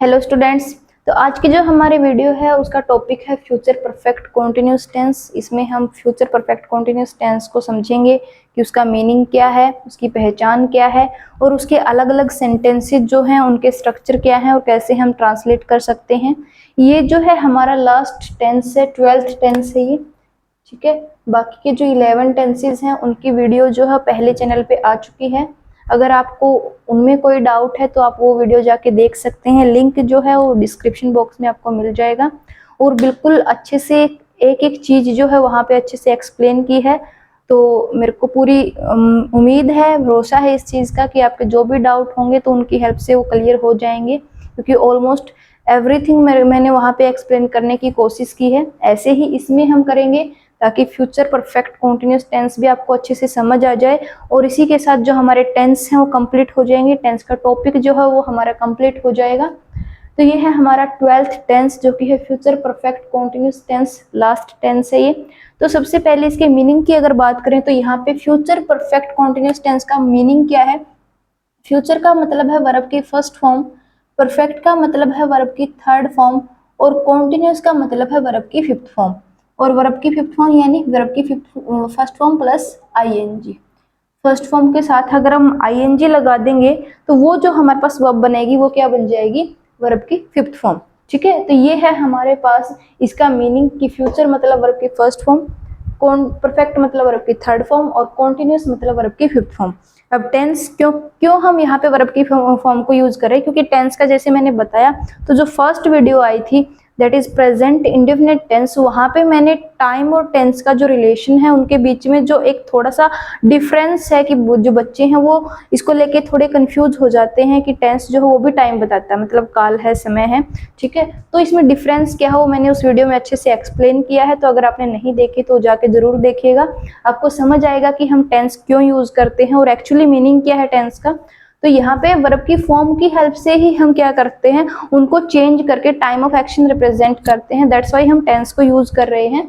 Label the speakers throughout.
Speaker 1: Hello students. तो आज की जो हमारी वीडियो है उसका टॉपिक है फ्यूचर परफेक्ट कॉन्टिन्यूस टेंस। इसमें हम फ्यूचर परफेक्ट कॉन्टिन्यूस टेंस को समझेंगे कि उसका मीनिंग क्या है, उसकी पहचान क्या है और उसके अलग अलग सेंटेंसेस जो हैं उनके स्ट्रक्चर क्या हैं और कैसे हम ट्रांसलेट कर सकते हैं। ये जो है हमारा लास्ट टेंस है, 12th टेंस है ये, ठीक है। बाकी के जो 11 टेंसेस हैं उनकी वीडियो जो है पहले चैनल पे आ चुकी है। अगर आपको उनमें कोई डाउट है तो आप वो वीडियो जाके देख सकते हैं। लिंक जो है वो डिस्क्रिप्शन बॉक्स में आपको मिल जाएगा और बिल्कुल अच्छे से एक एक चीज जो है वहाँ पे अच्छे से एक्सप्लेन की है। तो मेरे को पूरी उम्मीद है, भरोसा है इस चीज़ का कि आपके जो भी डाउट होंगे तो उनकी हेल्प से वो क्लियर हो जाएंगे, क्योंकि ऑलमोस्ट एवरीथिंग मैंने वहाँ पे एक्सप्लेन करने की कोशिश की है। ऐसे ही इसमें हम करेंगे ताकि फ्यूचर परफेक्ट कॉन्टिन्यूस टेंस भी आपको अच्छे से समझ आ जाए और इसी के साथ जो हमारे टेंस हैं वो कंप्लीट हो जाएंगे। टेंस का टॉपिक जो है वो हमारा कंप्लीट हो जाएगा। तो ये है हमारा 12th टेंस जो कि है future perfect continuous tense, last tense है ये। तो सबसे पहले इसके मीनिंग की अगर बात करें तो यहाँ पे फ्यूचर परफेक्ट कॉन्टिन्यूस टेंस का मीनिंग क्या है। फ्यूचर का मतलब है वर्ब की फर्स्ट फॉर्म, परफेक्ट का मतलब है वर्ब की थर्ड फॉर्म और कॉन्टिन्यूस का मतलब है वर्ब की फिफ्थ फॉर्म। और वर्ब की फिफ्थ फॉर्म यानी वर्ब की first form plus I N G. First form के साथ अगर हम आईएनजी लगा देंगे तो वो जो हमारे पास वर्ब बनेगी वो क्या बन जाएगी, वर्ब की फिफ्थ फॉर्म। ठीक है, तो ये है हमारे पास इसका मीनिंग कि फ्यूचर मतलब वर्ब की फर्स्ट फॉर्म, परफेक्ट मतलब वर्ब की थर्ड फॉर्म और कॉन्टिन्यूस मतलब वर्ब की फिफ्थ फॉर्म। अब टेंस क्यों क्यों हम यहाँ पे वर्ब की फॉर्म को यूज करें, क्योंकि टेंस का जैसे मैंने बताया तो जो फर्स्ट वीडियो आई थी that is present indefinite tense, वहां पे मैंने टाइम और टेंस का जो रिलेशन है उनके बीच में जो एक थोड़ा सा डिफरेंस है कि जो बच्चे हैं वो इसको लेके थोड़े कंफ्यूज हो जाते हैं कि टेंस जो है वो भी टाइम बताता है, मतलब काल है, समय है। ठीक है, तो इसमें डिफरेंस क्या है वो मैंने उस वीडियो में अच्छे से एक्सप्लेन किया है। तो अगर आपने नहीं देखी तो जाके जरूर देखिएगा, आपको समझ आएगा कि हम टेंस क्यों यूज करते हैं और एक्चुअली मीनिंग क्या है टेंस का। तो यहाँ पे वर्ब की फॉर्म की हेल्प से ही हम क्या करते हैं, उनको चेंज करके टाइम ऑफ एक्शन रिप्रेजेंट करते हैं। दैट्स वाई हम टेंस को यूज कर रहे हैं।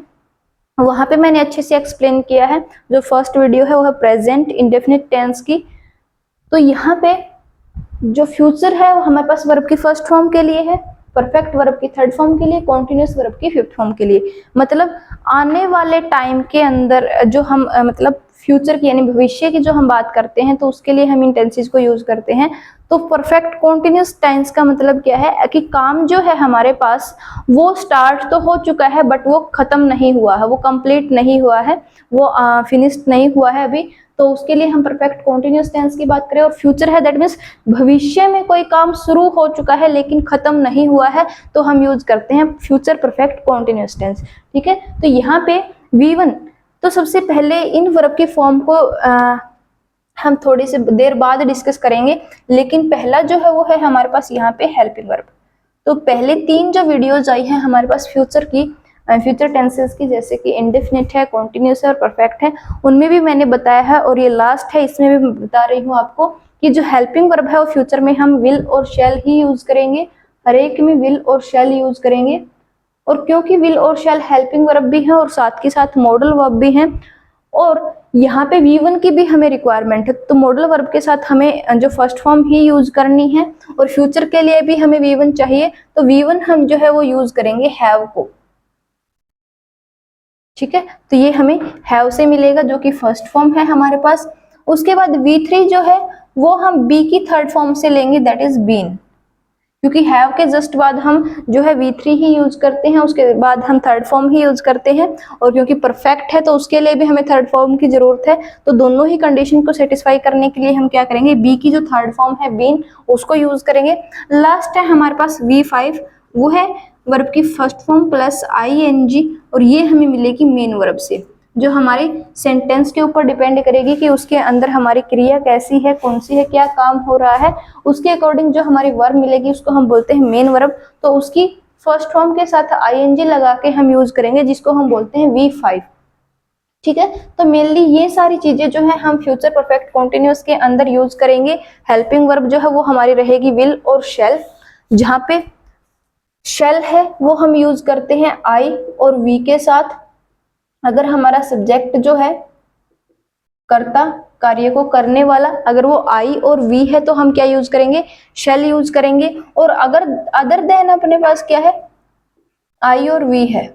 Speaker 1: वहां पे मैंने अच्छे से एक्सप्लेन किया है। जो फर्स्ट वीडियो है वो है प्रेजेंट इंडेफिनिट टेंस की। तो यहाँ पे जो फ्यूचर है वो हमारे पास वर्ब की फर्स्ट फॉर्म के लिए है, परफेक्ट वर्ब की थर्ड फॉर्म के लिए, कॉन्टिन्यूस वर्ब की फिफ्थ फॉर्म के लिए। मतलब आने वाले टाइम के अंदर जो हम मतलब फ्यूचर की यानी भविष्य की जो हम बात करते हैं तो उसके लिए हम इन टेंसेस को यूज करते हैं। तो परफेक्ट कॉन्टिन्यूस टेंस का मतलब क्या है कि काम जो है हमारे पास वो स्टार्ट तो हो चुका है बट वो खत्म नहीं हुआ है, वो कंप्लीट नहीं हुआ है, वो फिनिश्ड नहीं हुआ है अभी। तो उसके लिए हम परफेक्ट कॉन्टिन्यूस टेंस की बात करें। और फ्यूचर है दैट मीन्स भविष्य में कोई काम शुरू हो चुका है लेकिन खत्म नहीं हुआ है, तो हम यूज करते हैं फ्यूचर परफेक्ट कॉन्टिन्यूस टेंस। ठीक है, तो यहाँ पे V1, तो सबसे पहले इन वर्ब की फॉर्म को हम थोड़ी सी देर बाद डिस्कस करेंगे, लेकिन पहला जो है वो है हमारे पास यहाँ पे हेल्पिंग वर्ब। तो पहले तीन जो वीडियोज आई हैं हमारे पास फ्यूचर की, फ्यूचर टेंसेस की, जैसे कि इंडेफिनिट है, कॉन्टिन्यूस है और परफेक्ट है, उनमें भी मैंने बताया है। और ये लास्ट है, इसमें भी बता रही हूँ आपको कि जो हेल्पिंग वर्ब है वो फ्यूचर में हम विल और शैल ही यूज करेंगे। हर एक में विल और शैल यूज करेंगे। और क्योंकि विल और शैल हेल्पिंग वर्ब भी है और साथ के साथ मॉडल वर्ब भी है, और यहाँ पे V1 की भी हमें रिक्वायरमेंट है, तो मॉडल वर्ब के साथ हमें जो फर्स्ट फॉर्म ही यूज करनी है और फ्यूचर के लिए भी हमें V1 चाहिए। तो V1 हम जो है वो यूज करेंगे हैव को। ठीक है, तो ये हमें हैव से मिलेगा जो कि फर्स्ट फॉर्म है हमारे पास। उसके बाद V3 जो है वो हम बी की थर्ड फॉर्म से लेंगे, दैट इज बीन, क्योंकि हैव के जस्ट बाद हम जो है V3 ही यूज करते हैं, उसके बाद हम थर्ड फॉर्म ही यूज करते हैं। और क्योंकि परफेक्ट है तो उसके लिए भी हमें थर्ड फॉर्म की जरूरत है। तो दोनों ही कंडीशन को सेटिस्फाई करने के लिए हम क्या करेंगे, बी की जो थर्ड फॉर्म है बीन उसको यूज करेंगे। लास्ट है हमारे पास V5, वो है वर्ब की फर्स्ट फॉर्म प्लस ING, और ये हमें मिलेगी मेन वर्ब से, जो हमारे सेंटेंस के ऊपर डिपेंड करेगी कि उसके अंदर हमारी क्रिया कैसी है, कौन सी है, क्या काम हो रहा है, उसके अकॉर्डिंग जो हमारी वर्ब मिलेगी उसको हम बोलते हैं मेन वर्ब। तो उसकी फर्स्ट फॉर्म के साथ ING लगा के हम यूज करेंगे, जिसको हम बोलते हैं V5। ठीक है, तो मेनली ये सारी चीजें जो है हम फ्यूचर परफेक्ट कॉन्टिन्यूस के अंदर यूज करेंगे। हेल्पिंग वर्ब जो है वो हमारी रहेगी विल और शैल, जहाँ पे शैल है वो हम यूज करते हैं I और V के साथ। अगर हमारा सब्जेक्ट जो है कर्ता कार्य को करने वाला, अगर वो आई और वी है तो हम क्या यूज करेंगे, शैल यूज करेंगे। और अगर अदर देन अपने पास क्या है, आई और वी है,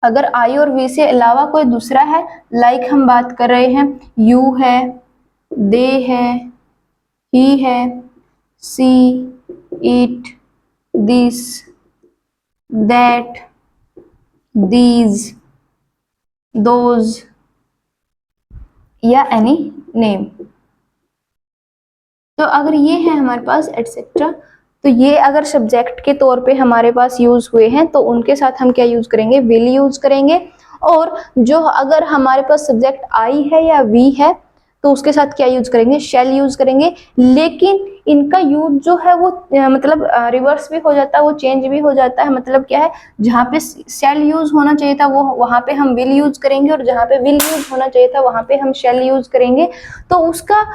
Speaker 1: अगर आई और वी से अलावा कोई दूसरा है, लाइक हम बात कर रहे हैं यू है, दे है, ही है, she, it, this, that, these, those या एनी नेम। तो अगर ये है हमारे पास एटसेट्रा, तो ये अगर सब्जेक्ट के तौर पे हमारे पास यूज हुए हैं तो उनके साथ हम क्या यूज करेंगे, विल यूज करेंगे। और जो अगर हमारे पास सब्जेक्ट आई है या वी है तो उसके साथ क्या यूज करेंगे, शैल यूज करेंगे। लेकिन इनका यूज जो है वो मतलब रिवर्स भी हो जाता है, वो चेंज भी हो जाता है। मतलब क्या है, जहाँ पे शैल यूज होना चाहिए था वो वहां पे हम विल यूज करेंगे, और जहाँ पे विल यूज होना चाहिए था वहां पे हम शैल यूज करेंगे। तो उसका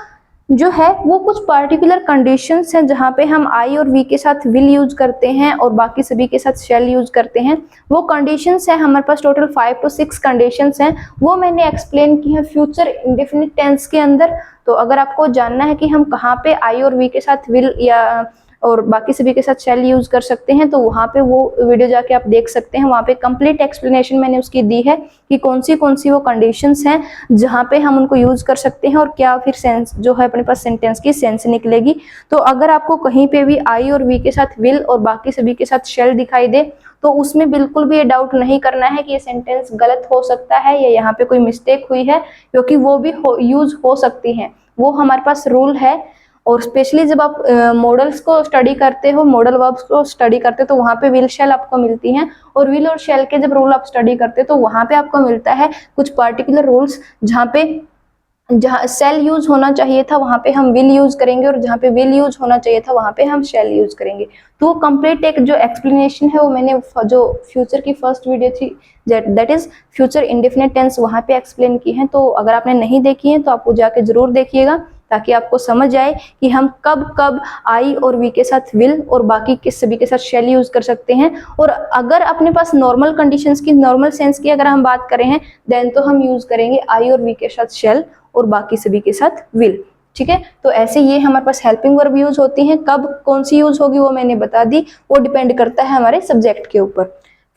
Speaker 1: जो है वो कुछ पार्टिकुलर कंडीशंस हैं जहाँ पे हम आई और वी के साथ विल यूज करते हैं और बाकी सभी के साथ शैल यूज करते हैं। वो कंडीशंस हैं हमारे पास टोटल 5 to 6 कंडीशंस हैं, वो मैंने एक्सप्लेन की है फ्यूचर इंडेफिनिट टेंस के अंदर। तो अगर आपको जानना है कि हम कहाँ पे आई और वी के साथ विल या और बाकी सभी के साथ शैल यूज कर सकते हैं, तो वहाँ पे वो वीडियो जाके आप देख सकते हैं। वहाँ पे कंप्लीट एक्सप्लेनेशन मैंने उसकी दी है कि कौन सी वो कंडीशंस हैं जहाँ पे हम उनको यूज कर सकते हैं और क्या फिर सेंस जो है अपने पास सेंटेंस की सेंस निकलेगी। तो अगर आपको कहीं पे भी आई और वी के साथ विल और बाकी सभी के साथ शैल दिखाई दे तो उसमें बिल्कुल भी ये डाउट नहीं करना है कि ये सेंटेंस गलत हो सकता है या यहाँ पे कोई मिस्टेक हुई है, क्योंकि वो भी यूज हो सकती हैं, वो हमारे पास रूल है। और स्पेशली जब आप मॉडल्स को स्टडी करते हो, मॉडल वर्ब्स को स्टडी करते हो, तो वहाँ पे विल शैल आपको मिलती हैं। और विल और शैल के जब रूल आप स्टडी करते हो तो वहाँ पे आपको मिलता है कुछ पर्टिकुलर रूल्स, जहाँ शैल यूज होना चाहिए था वहाँ पे हम विल यूज करेंगे, और जहाँ पे विल यूज होना चाहिए था वहाँ पे हम शैल यूज करेंगे। तो वो कंप्लीट एक जो एक्सप्लेनेशन है वो मैंने जो फ्यूचर की फर्स्ट वीडियो थी that is future indefinite tense, वहाँ पे एक्सप्लेन की है। तो अगर आपने नहीं देखी है तो आप वो जाके जरूर देखिएगा, ताकि आपको समझ आए कि हम कब कब आई और वी के साथ विल और बाकी के सभी के साथ शैल यूज कर सकते हैं। और अगर अपने पास नॉर्मल कंडीशंस की, नॉर्मल सेंस की अगर हम बात करें हैं, देन तो हम यूज करेंगे आई और वी के साथ शैल और बाकी सभी के साथ विल। ठीक है, तो ऐसे ये हमारे पास हेल्पिंग वर्ब यूज होती हैं। कब कौन सी यूज होगी वो मैंने बता दी, वो डिपेंड करता है हमारे सब्जेक्ट के ऊपर।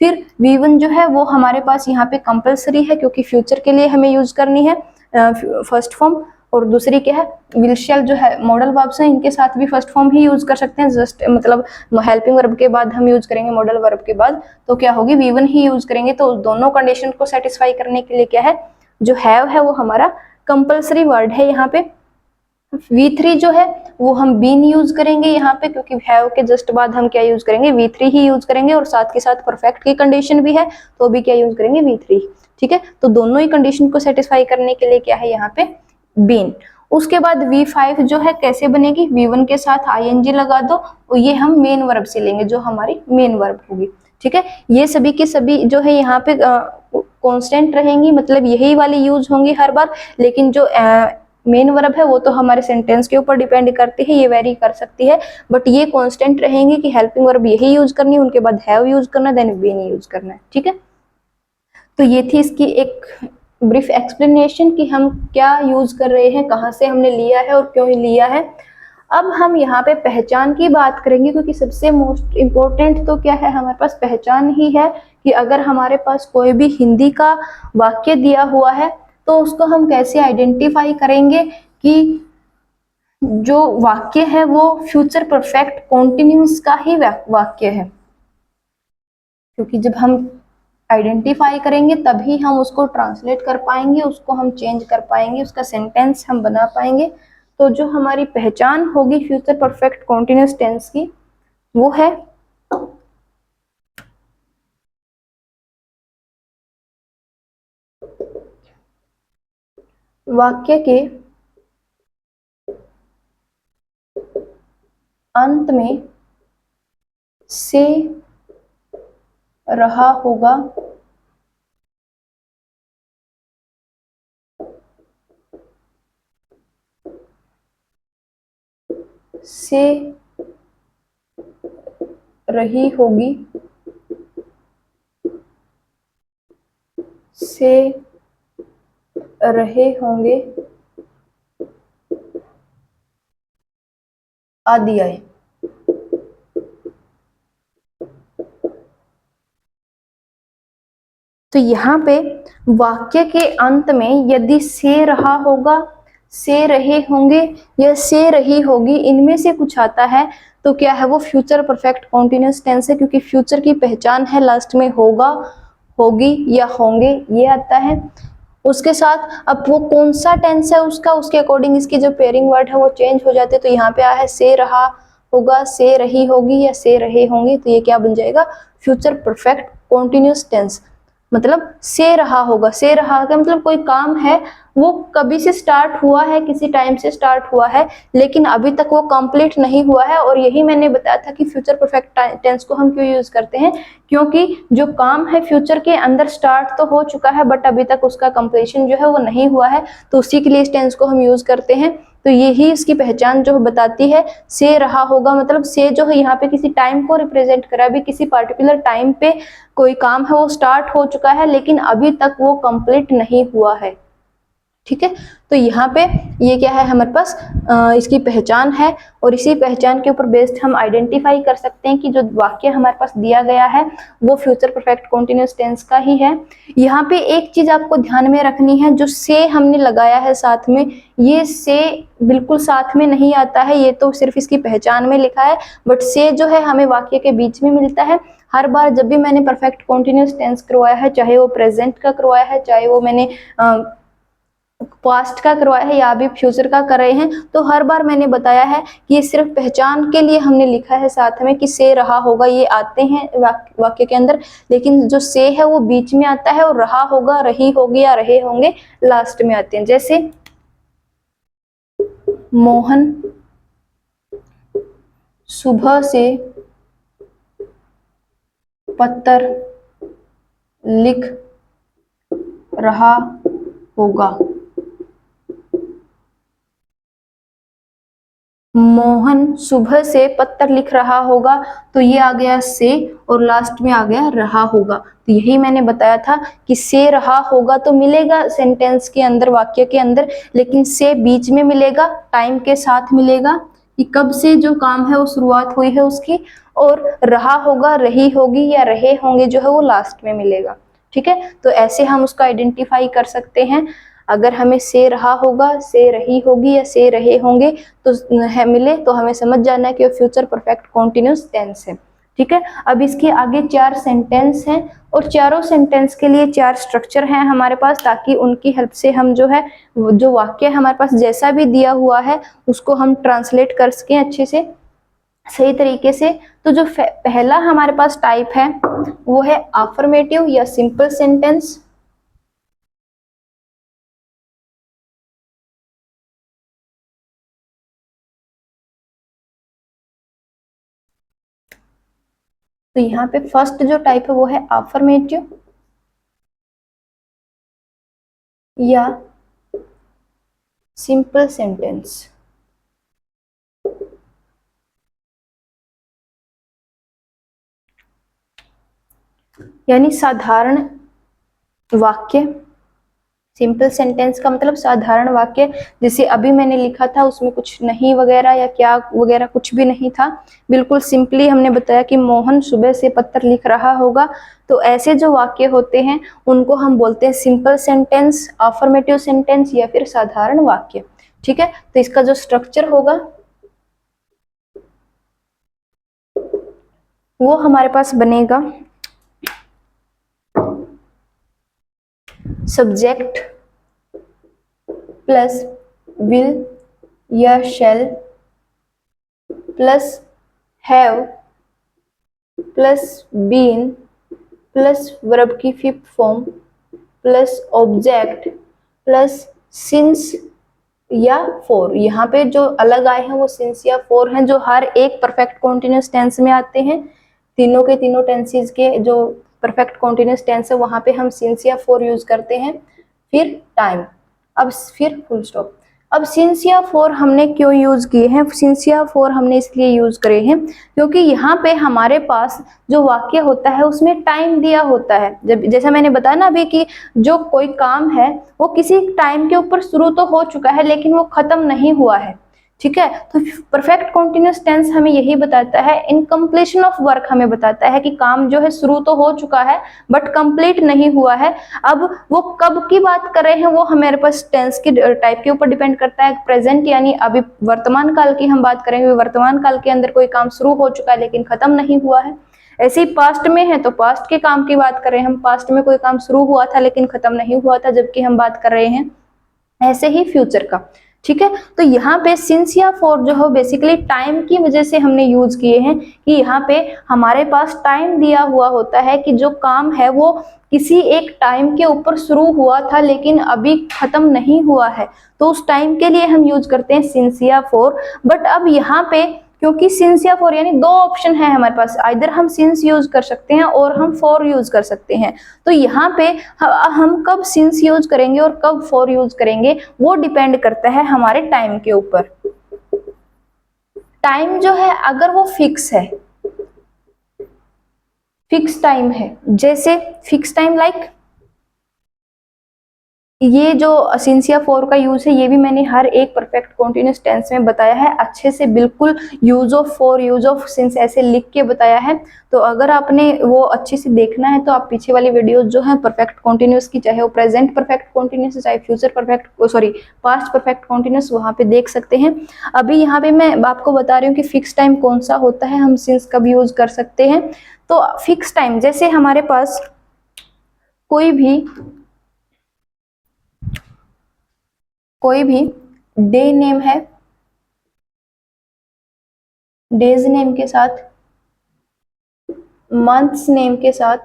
Speaker 1: फिर V1 जो है वो हमारे पास यहाँ पे कंपलसरी है, क्योंकि फ्यूचर के लिए हमें यूज करनी है फर्स्ट फॉर्म। और दूसरी क्या है, विल शैल जो है मॉडल वर्ब्स हैं, इनके साथ भी फर्स्ट फॉर्म ही यूज कर सकते हैं। जस्ट मतलब हेल्पिंग वर्ब के बाद हम यूज करेंगे मॉडल वर्ब के बाद, तो क्या होगी, V1 ही यूज करेंगे। तो दोनों कंडीशन को सेटिस्फाई करने के लिए क्या है, जो हैव है वो हमारा कंपलसरी वर्ड है यहाँ पे। V3 जो है वो हम बीन यूज करेंगे यहाँ पे, क्योंकि हैव के जस्ट बाद हम क्या यूज करेंगे, V3 ही यूज करेंगे। और साथ के साथ परफेक्ट की कंडीशन भी है तो भी क्या यूज करेंगे, V3। ठीक है, तो दोनों ही कंडीशन को सेटिस्फाई करने के लिए क्या है यहाँ पे, बीन। उसके बाद V5 जो है कैसे बनेगी, V1 के साथ ING लगा दो, और ये हम मेन वर्ब से लेंगे जो हमारी मेन वर्ब होगी। ठीक है, ये सभी के सभी जो है यहाँ पे कांस्टेंट रहेंगी, मतलब यही वाली यूज होंगी हर बार। लेकिन जो मेन वर्ब है वो तो हमारे सेंटेंस के ऊपर डिपेंड करती है, ये वेरी कर सकती है, बट ये कांस्टेंट रहेंगी कि हेल्पिंग वर्ब यही यूज करनी है, उनके बाद हैव यूज करना, देन बीन यूज करना है। ठीक है, तो ये थी इसकी एक ब्रीफ एक्सप्लेनेशन कि हम क्या यूज कर रहे हैं, कहाँ से हमने लिया है और क्यों लिया है। अब हम यहाँ पे पहचान की बात करेंगे, क्योंकि सबसे मोस्ट इम्पोर्टेंट तो क्या है, हमारे पास पहचान ही है। कि अगर हमारे पास कोई भी हिंदी का वाक्य दिया हुआ है तो उसको हम कैसे आइडेंटिफाई करेंगे कि जो वाक्य है वो फ्यूचर परफेक्ट कॉन्टिन्यूस का ही वाक्य है। क्योंकि जब हम आइडेंटिफाई करेंगे तभी हम उसको ट्रांसलेट कर पाएंगे, उसको हम चेंज कर पाएंगे, उसका सेंटेंस हम बना पाएंगे। तो जो हमारी पहचान होगी फ्यूचर परफेक्ट कॉन्टिन्यूस टेंस की, वो है वाक्य के अंत में से रहा होगा से रही होगी से रहे होंगे आदि आए। तो यहाँ पे वाक्य के अंत में यदि से रहा होगा, से रहे होंगे या से रही होगी, इनमें से कुछ आता है तो क्या है वो फ्यूचर परफेक्ट कॉन्टिन्यूअस टेंस है, क्योंकि फ्यूचर की पहचान है लास्ट में होगा, होगी या होंगे, ये आता है। उसके साथ अब वो कौन सा टेंस है उसका, उसके अकॉर्डिंग इसकी जो पेयरिंग वर्ड है वो चेंज हो जाते हैं। तो यहाँ पे आया है से रहा होगा, से रही होगी या से रहे होंगे, तो ये क्या बन जाएगा, फ्यूचर परफेक्ट कॉन्टिन्यूअस टेंस। मतलब से रहा होगा, से रहा का मतलब कोई काम है वो कभी से स्टार्ट हुआ है, किसी टाइम से स्टार्ट हुआ है, लेकिन अभी तक वो कंप्लीट नहीं हुआ है। और यही मैंने बताया था कि फ्यूचर परफेक्ट टेंस को हम क्यों यूज करते हैं, क्योंकि जो काम है फ्यूचर के अंदर स्टार्ट तो हो चुका है बट अभी तक उसका कंप्लीशन जो है वो नहीं हुआ है, तो उसी के लिए इस टेंस को हम यूज करते हैं। तो यही इसकी पहचान जो बताती है, से रहा होगा मतलब से जो है यहाँ पे किसी टाइम को रिप्रेजेंट करा, अभी किसी पर्टिकुलर टाइम पे कोई काम है वो स्टार्ट हो चुका है लेकिन अभी तक वो कंप्लीट नहीं हुआ है। ठीक है, तो यहाँ पे ये क्या है हमारे पास इसकी पहचान है, और इसी पहचान के ऊपर बेस्ड हम आइडेंटिफाई कर सकते हैं कि जो वाक्य हमारे पास दिया गया है वो फ्यूचर परफेक्ट कॉन्टिन्यूअस टेंस का ही है। यहाँ पे एक चीज आपको ध्यान में रखनी है, जो से हमने लगाया है साथ में, ये से बिल्कुल साथ में नहीं आता है, ये तो सिर्फ इसकी पहचान में लिखा है, बट से जो है हमें वाक्य के बीच में मिलता है। हर बार जब भी मैंने परफेक्ट कॉन्टिन्यूअस टेंस करवाया है, चाहे वो प्रेजेंट का करवाया है, चाहे वो मैंने पास्ट का करवाया है या अभी फ्यूचर का कर रहे हैं, तो हर बार मैंने बताया है कि ये सिर्फ पहचान के लिए हमने लिखा है साथ में कि से रहा होगा, ये आते हैं वाक्य के अंदर, लेकिन जो से है वो बीच में आता है और रहा होगा, रही होगी या रहे होंगे लास्ट में आते हैं। जैसे मोहन सुबह से पत्र लिख रहा होगा। मोहन सुबह से पत्र लिख रहा होगा, तो ये आ गया से और लास्ट में आ गया रहा होगा। तो यही मैंने बताया था कि से रहा होगा तो मिलेगा सेंटेंस के अंदर, वाक्य के अंदर, लेकिन से बीच में मिलेगा, टाइम के साथ मिलेगा कि कब से जो काम है वो शुरुआत हुई है उसकी, और रहा होगा, रही होगी या रहे होंगे जो है वो लास्ट में मिलेगा। ठीक है, तो ऐसे हम उसको आइडेंटिफाई कर सकते हैं। अगर हमें से रहा होगा, से रही होगी या से रहे होंगे तो है मिले, तो हमें समझ जाना है कि वो फ्यूचर परफेक्ट कॉन्टिन्यूअस टेंस है। ठीक है, अब इसके आगे 4 सेंटेंस हैं और चारों सेंटेंस के लिए 4 स्ट्रक्चर हैं हमारे पास, ताकि उनकी हेल्प से हम जो है जो वाक्य हमारे पास जैसा भी दिया हुआ है उसको हम ट्रांसलेट कर सकें अच्छे से, सही तरीके से। तो जो पहला हमारे पास टाइप है वो है अफर्मेटिव या सिंपल सेंटेंस। तो यहाँ पे फर्स्ट जो टाइप है वो है अफर्मेटिव या सिंपल सेंटेंस। यानी साधारण वाक्य, सिंपल सेंटेंस का मतलब साधारण वाक्य, जैसे अभी मैंने लिखा था उसमें कुछ नहीं वगैरह या क्या वगैरह कुछ भी नहीं था, बिल्कुल सिंपली हमने बताया कि मोहन सुबह से पत्र लिख रहा होगा। तो ऐसे जो वाक्य होते हैं उनको हम बोलते हैं सिंपल सेंटेंस, अफर्मेटिव सेंटेंस या फिर साधारण वाक्य। ठीक है, तो इसका जो स्ट्रक्चर होगा वो हमारे पास बनेगा सब्जेक्ट प्लस विल या shall plus have plus been plus verb की fifth form plus object plus since या फोर। यहाँ पे जो अलग आए हैं वो सिंस या फोर हैं, जो हर एक परफेक्ट कॉन्टिन्यूअस टेंस में आते हैं। तीनों के तीनों टेंसेस के जो परफेक्ट कॉन्टिन्यूअस टेंस है वहां पे हम सिंस या फोर यूज करते हैं। फिर टाइम, अब फिर फुल स्टॉप। अब सिंस या फॉर हमने क्यों यूज किए हैं? सिंस या फॉर हमने इसलिए यूज करे हैं क्योंकि यहाँ पे हमारे पास जो वाक्य होता है उसमें टाइम दिया होता है। जब जैसा मैंने बताया ना अभी कि जो कोई काम है वो किसी टाइम के ऊपर शुरू तो हो चुका है लेकिन वो खत्म नहीं हुआ है, ठीक है। तो परफेक्ट कॉन्टिन्यूअस टेंस हमें यही बताता है, इनकम्प्लीशन ऑफ वर्क हमें बताता है कि काम जो है शुरू तो हो चुका है बट कंप्लीट नहीं हुआ है। अब वो कब की बात कर रहे हैं वो हमारे पास टेंस की टाइप के ऊपर डिपेंड करता है। प्रेजेंट यानी अभी वर्तमान काल की हम बात करेंगे, वर्तमान काल के अंदर कोई काम शुरू हो चुका है लेकिन खत्म नहीं हुआ है। ऐसे ही पास्ट में है तो पास्ट के काम की बात कर रहे हैं हम, पास्ट में कोई काम शुरू हुआ था लेकिन खत्म नहीं हुआ था जबकि हम बात कर रहे हैं ऐसे ही फ्यूचर का, ठीक है। तो यहाँ पे सिंस या फॉर जो है बेसिकली टाइम की वजह से हमने यूज किए हैं कि यहाँ पे हमारे पास टाइम दिया हुआ होता है कि जो काम है वो किसी एक टाइम के ऊपर शुरू हुआ था लेकिन अभी खत्म नहीं हुआ है, तो उस टाइम के लिए हम यूज करते हैं सिंस या फॉर। बट अब यहाँ पे क्योंकि सिंस या फॉर यानी दो ऑप्शन है हमारे पास, आइदर हम सिंस यूज कर सकते हैं और हम फॉर यूज कर सकते हैं। तो यहाँ पे हम कब सिंस यूज करेंगे और कब फॉर यूज करेंगे वो डिपेंड करता है हमारे टाइम के ऊपर। टाइम जो है अगर वो फिक्स है, फिक्स टाइम है, जैसे फिक्स टाइम लाइक ये जो सिंस या फॉर का यूज है ये भी मैंने हर एक परफेक्ट कॉन्टिन्यूअस टेंस में बताया है अच्छे से, बिल्कुल use of for use of since ऐसे लिख के बताया है। तो अगर आपने वो अच्छे से देखना है तो आप पीछे वाली वीडियो जो है परफेक्ट कॉन्टिन्यूअस की, चाहे वो प्रेजेंट परफेक्ट कॉन्टिन्यूअस चाहे future perfect sorry past perfect continuous, वहां पे देख सकते हैं। अभी यहाँ पे मैं आपको बता रही हूँ कि फिक्स टाइम कौन सा होता है, हम सिंस कब यूज कर सकते हैं। तो फिक्स टाइम जैसे हमारे पास कोई भी डे नेम है, डेज नेम के साथ, मंथ्स नेम के साथ,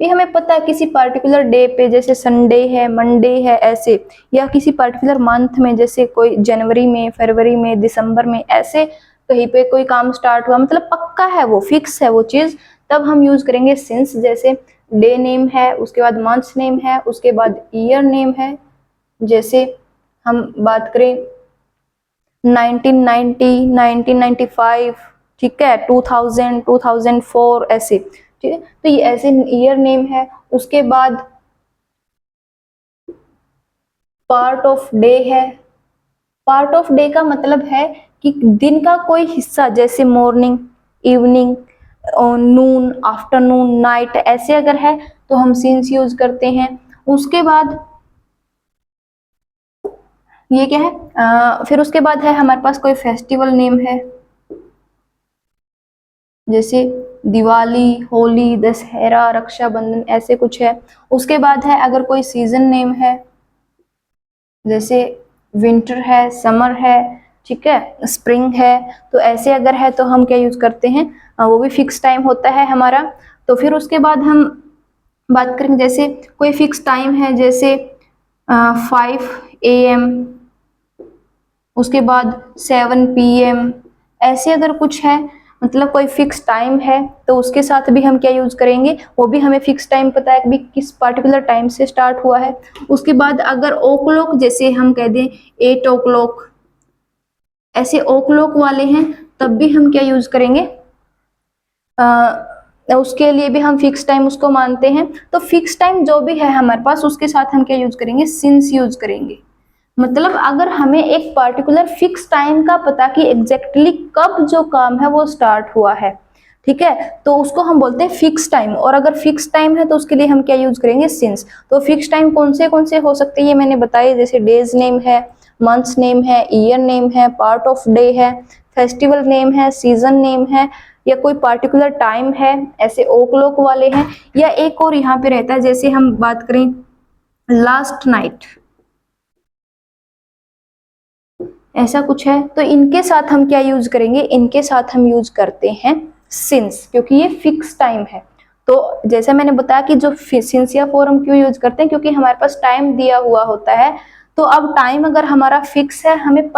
Speaker 1: भी हमें पता है किसी पर्टिकुलर डे पे जैसे संडे है, मंडे है ऐसे, या किसी पर्टिकुलर मंथ में जैसे कोई जनवरी में, फरवरी में, दिसंबर में, ऐसे कहीं पे कोई काम स्टार्ट हुआ मतलब पक्का है वो, फिक्स है वो चीज, तब हम यूज करेंगे सिंस। जैसे डे नेम है, उसके बाद मंथ्स नेम है, उसके बाद ईयर नेम है। जैसे हम बात करें 1990, 1995, ठीक है, 2000, 2004 ऐसे, ठीक है। तो ये ऐसे ईयर नेम है। उसके बाद पार्ट ऑफ डे है। पार्ट ऑफ डे का मतलब है कि दिन का कोई हिस्सा, जैसे मॉर्निंग, इवनिंग, नून, आफ्टरनून, नाइट, ऐसे अगर है तो हम सिंस यूज करते हैं। उसके बाद ये क्या है, फिर उसके बाद है हमारे पास कोई फेस्टिवल नेम है जैसे दिवाली, होली, दशहरा, रक्षाबंधन, ऐसे कुछ है। उसके बाद है अगर कोई सीजन नेम है जैसे विंटर है, समर है, ठीक है, स्प्रिंग है, तो ऐसे अगर है तो हम क्या यूज करते हैं, वो भी फिक्स टाइम होता है हमारा। तो फिर उसके बाद हम बात करेंगे जैसे कोई फिक्स टाइम है जैसे 5 AM, उसके बाद 7 PM, ऐसे अगर कुछ है मतलब कोई फिक्स टाइम है तो उसके साथ भी हम क्या यूज करेंगे, वो भी हमें फिक्स टाइम पता है कि किस पर्टिकुलर टाइम से स्टार्ट हुआ है। उसके बाद अगर ओ क्लॉक, जैसे हम कह दें 8 o'clock, ऐसे ओ क्लॉक वाले हैं तब भी हम क्या यूज करेंगे, उसके लिए भी हम फिक्स टाइम उसको मानते हैं। तो फिक्स टाइम जो भी है हमारे पास उसके साथ हम क्या यूज करेंगे, सिंस यूज करेंगे। मतलब अगर हमें एक पर्टिकुलर फिक्स टाइम का पता कि एग्जैक्टली कब जो काम है वो स्टार्ट हुआ है, ठीक है, तो उसको हम बोलते हैं फिक्स टाइम। और अगर फिक्स टाइम है तो उसके लिए हम क्या यूज करेंगे, सिंस। तो फिक्स टाइम कौन से हो सकते हैं ये मैंने बताया, जैसे डेज नेम है, मंथ्स नेम है, ईयर नेम है, पार्ट ऑफ डे है, फेस्टिवल नेम है, सीजन नेम है, या कोई पर्टिकुलर टाइम है, ऐसे ओ क्लॉक वाले हैं। या एक और यहाँ पे रहता है जैसे हम बात करें लास्ट नाइट, ऐसा कुछ है, तो इनके साथ हम क्या यूज करेंगे, इनके साथ हम यूज करते हैं सिंस, क्योंकि ये फिक्स टाइम है। तो जैसे मैंने बताया कि जो सिंस या फॉर हम क्यों यूज करते हैं, क्योंकि हमारे पास टाइम दिया हुआ होता है। तो अब टाइम अगर हमारा फिक्स है, हमें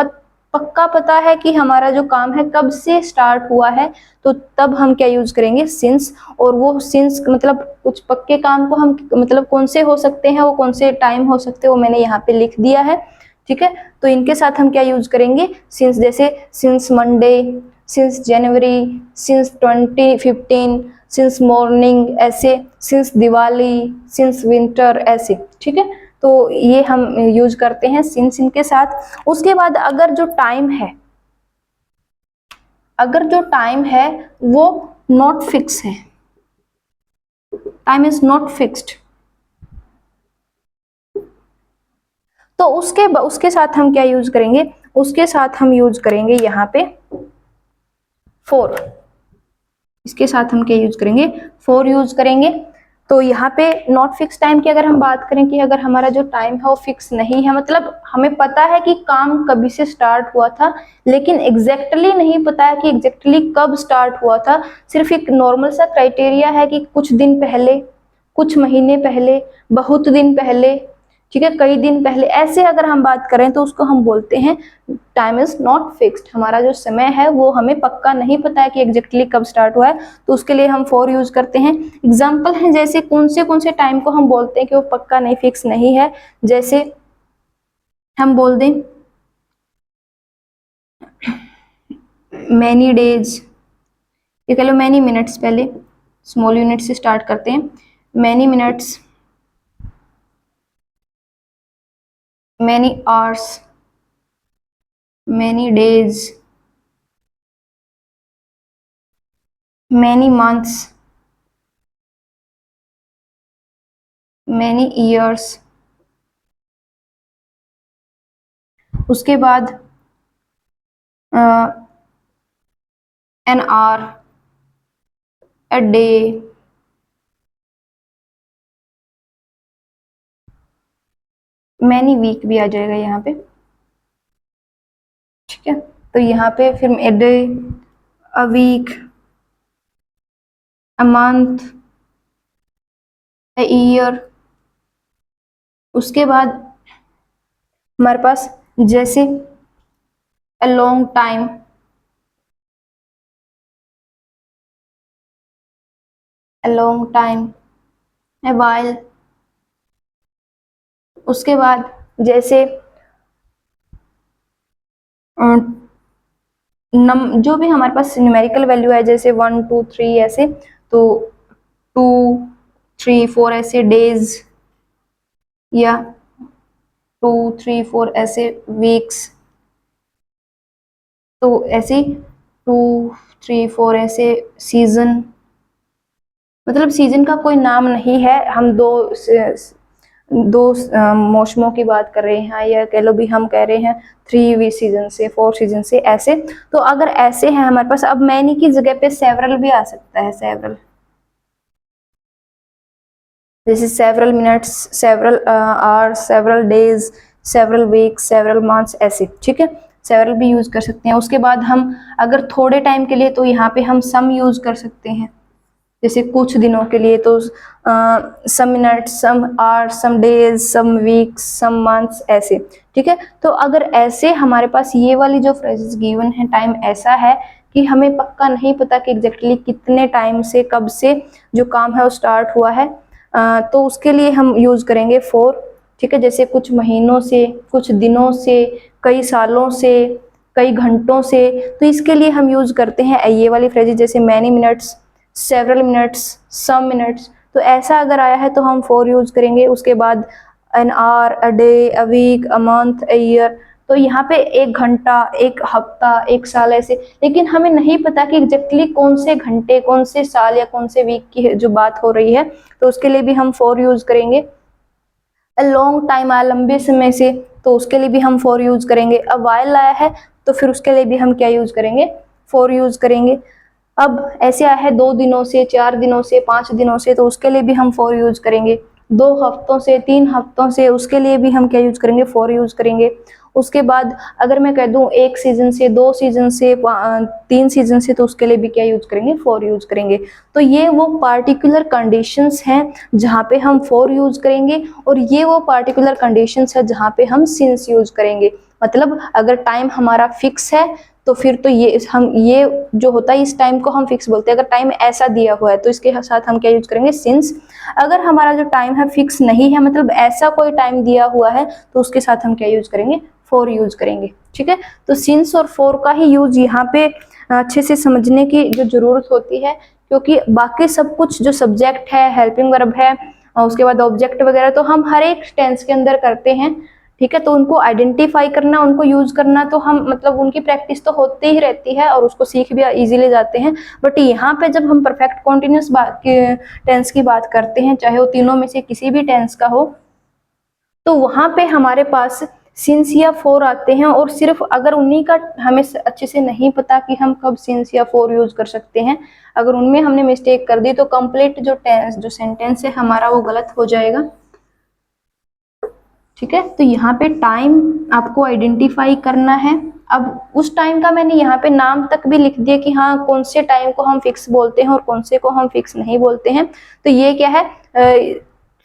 Speaker 1: पक्का पता है कि हमारा जो काम है कब से स्टार्ट हुआ है, तो तब हम क्या यूज करेंगे, सिंस। और वो सिंस मतलब कुछ पक्के काम को हम मतलब कौन से हो सकते हैं, वो कौन से टाइम हो सकते हैं वो मैंने यहाँ पे लिख दिया है, ठीक है। तो इनके साथ हम क्या यूज करेंगे, सिंस, जैसे since Monday, since January, since 2015, since morning, ऐसे सिंस दिवाली, सिंस विंटर, ऐसे, ठीक है। तो ये हम यूज करते हैं सिंस इनके साथ। उसके बाद अगर जो टाइम है, अगर जो टाइम है वो नॉट फिक्स है, टाइम इज नॉट फिक्स्ड, तो उसके साथ हम क्या यूज करेंगे, उसके साथ हम यूज करेंगे यहाँ पे 4। इसके साथ हम क्या यूज करेंगे, 4 यूज करेंगे। तो यहाँ पे नॉट फिक्स टाइम की अगर हम बात करें कि अगर हमारा जो टाइम है वो फिक्स नहीं है, मतलब हमें पता है कि काम कभी से स्टार्ट हुआ था, लेकिन एग्जैक्टली नहीं पता है कि एग्जैक्टली कब स्टार्ट हुआ था, सिर्फ एक नॉर्मल सा क्राइटेरिया है कि कुछ दिन पहले, कुछ महीने पहले, बहुत दिन पहले, ठीक है, कई दिन पहले, ऐसे अगर हम बात करें तो उसको हम बोलते हैं टाइम इज नॉट फिक्स्ड। हमारा जो समय है वो हमें पक्का नहीं पता है कि एग्जैक्टली कब स्टार्ट हुआ है, तो उसके लिए हम 4 यूज करते हैं। एग्जाम्पल है जैसे कौन से टाइम को हम बोलते हैं कि वो पक्का नहीं, फिक्स नहीं है, जैसे हम बोल दें मैनी डेज, ये कह लो मैनी मिनट्स, पहले स्मॉल यूनिट से स्टार्ट करते हैं, many minutes, many hours, many days, many months, many years। उसके बाद an hour, a day, many week भी आ जाएगा यहाँ पे, ठीक है। तो यहाँ पे फिर a day, a week, a month, a year। उसके बाद हमारे पास जैसे a long time, a long time, a while। उसके बाद जैसे जो भी हमारे पास न्यूमेरिकल वैल्यू है, जैसे 1 2 3 ऐसे, तो 2 3 4 ऐसे डेज, या 2 3 4 ऐसे वीक्स, तो ऐसे 2 3 4 ऐसे सीजन। मतलब सीजन का कोई नाम नहीं है, हम दो मौसमों की बात कर रहे हैं, या कह लो भी हम कह रहे हैं 3 सीजन से, 4 सीजन से, ऐसे। तो अगर ऐसे हैं हमारे पास, अब मैनी की जगह पे सेवरल भी आ सकता है, सेवरल, जैसे several minutes, several hours, several days, several weeks, several months, ऐसे, ठीक है, सेवरल भी यूज कर सकते हैं। उसके बाद हम अगर थोड़े टाइम के लिए, तो यहाँ पे हम सम यूज कर सकते हैं, जैसे कुछ दिनों के लिए, तो some minutes, some hours, some days, some weeks, some months, ऐसे, ठीक है। तो अगर ऐसे हमारे पास ये वाली जो फ्रेजेस गिवन है, टाइम ऐसा है कि हमें पक्का नहीं पता कि एग्जैक्टली कितने टाइम से, कब से जो काम है वो स्टार्ट हुआ है, तो उसके लिए हम यूज करेंगे 4, ठीक है। जैसे कुछ महीनों से, कुछ दिनों से, कई सालों से, कई घंटों से, तो इसके लिए हम यूज करते हैं ये वाली फ्रेजेस, जैसे many minutes, several minutes, some minutes. तो ऐसा अगर आया है तो हम 4 यूज करेंगे। उसके बाद an hour, a day, a week, a month, a year. तो यहाँ पे 1 घंटा, 1 हफ्ता, 1 साल, ऐसे, लेकिन हमें नहीं पता कि एग्जैक्टली कौन से घंटे, कौन से साल या कौन से वीक की जो बात हो रही है, तो उसके लिए भी हम 4 यूज करेंगे। अ लॉन्ग टाइम आया, लंबे समय से, तो उसके लिए भी हम 4 यूज करेंगे। अ वाइल आया है तो फिर उसके लिए भी हम क्या यूज करेंगे, 4 यूज करेंगे। अब ऐसे आया है 2 दिनों से, 4 दिनों से, 5 दिनों से, तो उसके लिए भी हम 4 यूज करेंगे। 2 हफ्तों से, 3 हफ्तों से, उसके लिए भी हम क्या यूज करेंगे, 4 यूज करेंगे। उसके बाद अगर मैं कह दूं 1 सीजन से, 2 सीजन से, 3 सीजन से, तो उसके लिए भी क्या यूज करेंगे, 4 यूज करेंगे। तो ये वो पार्टिकुलर कंडीशंस हैं जहाँ पे हम 4 यूज करेंगे, और ये वो पार्टिकुलर कंडीशंस है जहाँ पे हम सिंस यूज करेंगे। मतलब अगर टाइम हमारा फिक्स है तो फिर तो ये जो होता है, इस टाइम को हम फिक्स बोलते हैं। अगर टाइम ऐसा दिया हुआ है तो इसके साथ हम क्या यूज करेंगे, सिंस। अगर हमारा जो टाइम है फिक्स नहीं है, मतलब ऐसा कोई टाइम दिया हुआ है, तो उसके साथ हम क्या यूज करेंगे, फॉर यूज करेंगे। ठीक है, तो सिंस और फॉर का ही यूज यहाँ पे अच्छे से समझने की जो जरूरत होती है, क्योंकि बाकी सब कुछ जो सब्जेक्ट है, हेल्पिंग वर्ब है और उसके बाद ऑब्जेक्ट वगैरह तो हम हर एक टेंस के अंदर करते हैं। ठीक है, तो उनको आइडेंटिफाई करना, उनको यूज करना तो हम मतलब उनकी प्रैक्टिस तो होती ही रहती है और उसको सीख भी इजीली जाते हैं। बट यहाँ पे जब हम परफेक्ट कॉन्टिन्यूअस टेंस की बात करते हैं, चाहे वो तीनों में से किसी भी टेंस का हो, तो वहां पे हमारे पास सिंस या फॉर आते हैं और सिर्फ अगर उन्हीं का हमें अच्छे से नहीं पता कि हम कब सिंस या फॉर यूज कर सकते हैं, अगर उनमें हमने मिस्टेक कर दी तो कंप्लीट जो सेंटेंस है हमारा वो गलत हो जाएगा। ठीक है, तो यहाँ पे टाइम आपको आइडेंटिफाई करना है। अब उस टाइम का मैंने यहाँ पे नाम तक भी लिख दिया कि हाँ कौन से टाइम को हम फिक्स बोलते हैं और कौन से को हम फिक्स नहीं बोलते हैं। तो ये क्या है,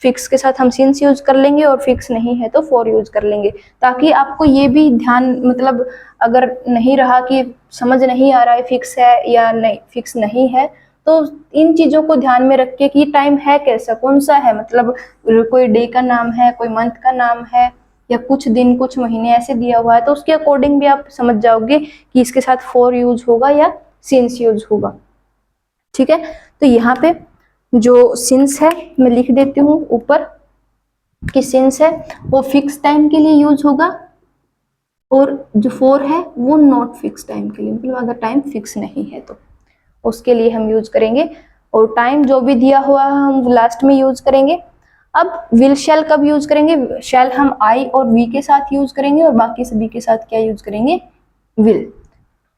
Speaker 1: फिक्स के साथ हम सिंस यूज कर लेंगे और फिक्स नहीं है तो फॉर यूज कर लेंगे, ताकि आपको ये भी ध्यान मतलब अगर नहीं रहा कि समझ नहीं आ रहा है फिक्स है या नहीं फिक्स नहीं है, तो इन चीजों को ध्यान में रख के कि टाइम है कैसा, कौन सा है, मतलब कोई डे का नाम है, कोई मंथ का नाम है या कुछ दिन कुछ महीने ऐसे दिया हुआ है, तो उसके अकॉर्डिंग भी आप समझ जाओगे कि इसके साथ फॉर यूज होगा या सिंस यूज होगा। ठीक है, तो यहाँ पे जो सिंस है मैं लिख देती हूँ ऊपर कि सिंस है वो फिक्स टाइम के लिए यूज होगा और जो फॉर है वो नॉट फिक्स टाइम के लिए, मतलब अगर टाइम फिक्स नहीं है तो उसके लिए हम यूज करेंगे। और टाइम जो भी दिया हुआ है हम लास्ट में यूज करेंगे। अब विल शैल कब यूज करेंगे, शैल हम आई और वी के साथ यूज करेंगे और बाकी सभी के साथ क्या यूज करेंगे, विल।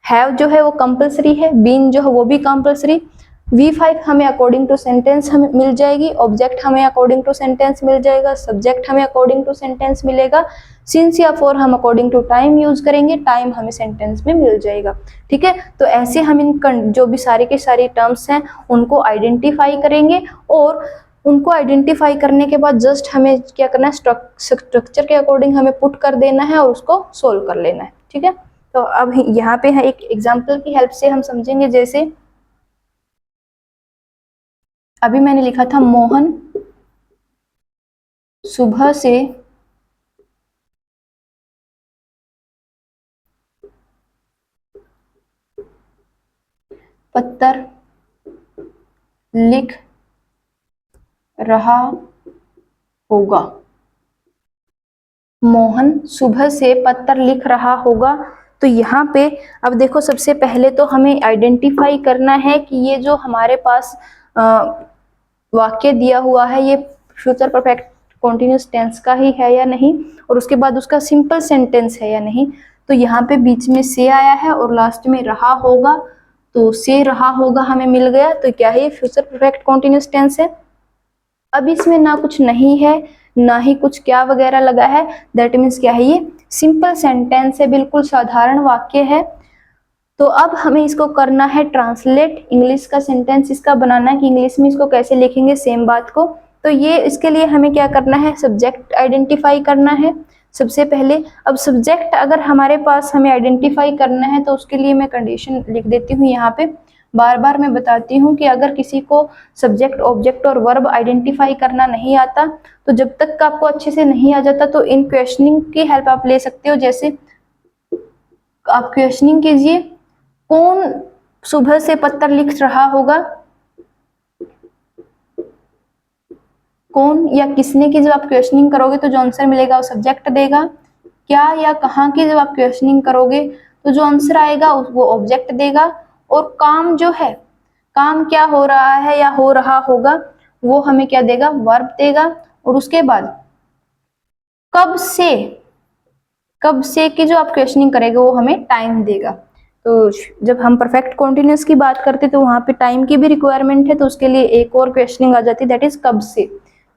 Speaker 1: हैव जो है वो कंपलसरी है, बीन जो है वो भी कंपलसरी। V5 हमें अकॉर्डिंग टू सेंटेंस हमें मिल जाएगी, ऑब्जेक्ट हमें अकॉर्डिंग टू सेंटेंस मिल जाएगा, सब्जेक्ट हमें अकॉर्डिंग टू सेंटेंस मिलेगा, सिंस या फॉर हम अकॉर्डिंग टू टाइम यूज करेंगे, टाइम हमें सेंटेंस में मिल जाएगा। ठीक है, तो ऐसे हम इन जो भी सारे के सारे टर्म्स हैं उनको आइडेंटिफाई करेंगे और उनको आइडेंटिफाई करने के बाद जस्ट हमें क्या करना है, स्ट्रक्चर के अकॉर्डिंग हमें पुट कर देना है और उसको सोल्व कर लेना है। ठीक है, तो अब यहाँ पे है एक एग्जाम्पल की हेल्प से हम समझेंगे। जैसे अभी मैंने लिखा था मोहन सुबह से पत्थर लिख रहा होगा। मोहन सुबह से पत्थर लिख रहा होगा। तो यहाँ पे अब देखो, सबसे पहले तो हमें आइडेंटिफाई करना है कि ये जो हमारे पास वाक्य दिया हुआ है ये फ्यूचर परफेक्ट कॉन्टिन्यूअस टेंस का ही है या नहीं, और उसके बाद उसका सिंपल सेंटेंस है या नहीं। तो यहाँ पे बीच में से आया है और लास्ट में रहा होगा, तो से रहा होगा हमें मिल गया, तो क्या है, ये फ्यूचर परफेक्ट कॉन्टिन्यूअस टेंस है। अब इसमें ना कुछ नहीं है ना ही कुछ क्या वगैरह लगा है, दैट मीन्स क्या है, ये सिंपल सेंटेंस है, बिल्कुल साधारण वाक्य है। तो अब हमें इसको करना है ट्रांसलेट, इंग्लिश का सेंटेंस इसका बनाना है कि इंग्लिश में इसको कैसे लिखेंगे सेम बात को। तो ये इसके लिए हमें क्या करना है, सब्जेक्ट आइडेंटिफाई करना है सबसे पहले। अब सब्जेक्ट अगर हमारे पास हमें आइडेंटिफाई करना है तो उसके लिए मैं कंडीशन लिख देती हूँ यहाँ पे। बार बार मैं बताती हूँ कि अगर किसी को सब्जेक्ट ऑब्जेक्ट और वर्ब आइडेंटिफाई करना नहीं आता, तो जब तक आपको अच्छे से नहीं आ जाता तो इन क्वेश्चनिंग की हेल्प आप ले सकते हो। जैसे आप क्वेश्चनिंग कीजिए, कौन सुबह से पत्थर लिख रहा होगा, कौन या किसने की जब आप क्वेश्चनिंग करोगे तो जो आंसर मिलेगा वो सब्जेक्ट देगा। क्या या कहाँ की जब आप क्वेश्चनिंग करोगे तो जो आंसर आएगा वो ऑब्जेक्ट देगा। और काम जो है, काम क्या हो रहा है या हो रहा होगा, वो हमें क्या देगा, वर्ब देगा। और उसके बाद कब से की जो आप क्वेश्चनिंग करेंगे वो हमें टाइम देगा। तो जब हम परफेक्ट कॉन्टिन्यूअस की बात करते हैं तो वहां पे टाइम की भी रिक्वायरमेंट है, तो उसके लिए एक और क्वेश्चनिंग आ जाती है, दैट इज कब से।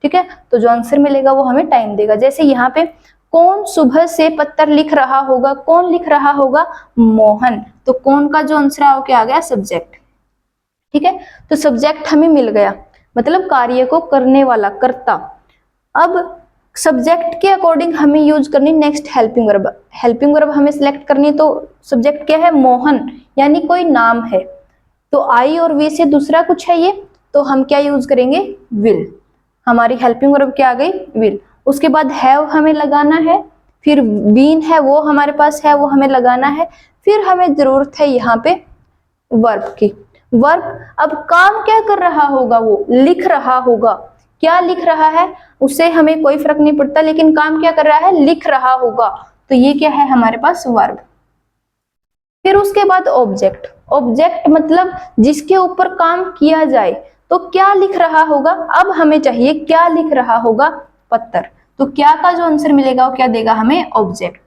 Speaker 1: ठीक है, तो जो आंसर मिलेगा वो हमें टाइम देगा। जैसे यहाँ पे कौन सुबह से पत्थर लिख रहा होगा, कौन लिख रहा होगा, मोहन। तो कौन का जो आंसर आ क्या आ गया, सब्जेक्ट। ठीक है, तो सब्जेक्ट हमें मिल गया, मतलब कार्य को करने वाला, कर्ता। अब सब्जेक्ट के अकॉर्डिंग हमें यूज करनी next helping verb. Helping verb हमें सिलेक्ट करनी, तो सब्जेक्ट क्या है, मोहन, यानी कोई नाम है। तो आई और वी से दूसरा कुछ है ये, तो हम क्या यूज करेंगे, विल। हमारी हेल्पिंग वर्ब क्या आ गई, विल। उसके बाद हैव हमें लगाना है, फिर बीन है वो हमारे पास है, वो हमें लगाना है। फिर हमें जरूरत है यहाँ पे वर्ब की। वर्ब अब काम क्या कर रहा होगा, वो लिख रहा होगा। क्या लिख रहा है उससे हमें कोई फर्क नहीं पड़ता, लेकिन काम क्या कर रहा है, लिख रहा होगा। तो ये क्या है हमारे पास, वर्ब। फिर उसके बाद ऑब्जेक्ट। ऑब्जेक्ट मतलब जिसके ऊपर काम किया जाए। तो क्या लिख रहा होगा, अब हमें चाहिए क्या लिख रहा होगा, पत्थर। तो क्या का जो आंसर मिलेगा वो क्या देगा हमें, ऑब्जेक्ट।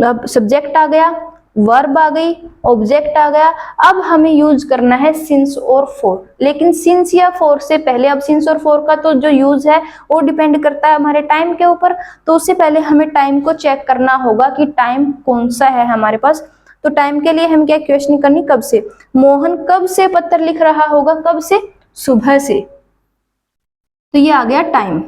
Speaker 1: अब सब्जेक्ट आ गया, वर्ब आ गई, ऑब्जेक्ट आ गया। अब हमें यूज करना है सिंस और फॉर। लेकिन सिंस या फॉर से पहले, अब सिंस और फॉर का तो जो यूज है वो डिपेंड करता है हमारे टाइम के ऊपर। तो उससे पहले हमें टाइम को चेक करना होगा कि टाइम कौन सा है हमारे पास। तो टाइम के लिए हम क्या क्वेश्चन करनी, कब से। मोहन कब से पत्र लिख रहा होगा, कब से, सुबह से। तो ये आ गया टाइम।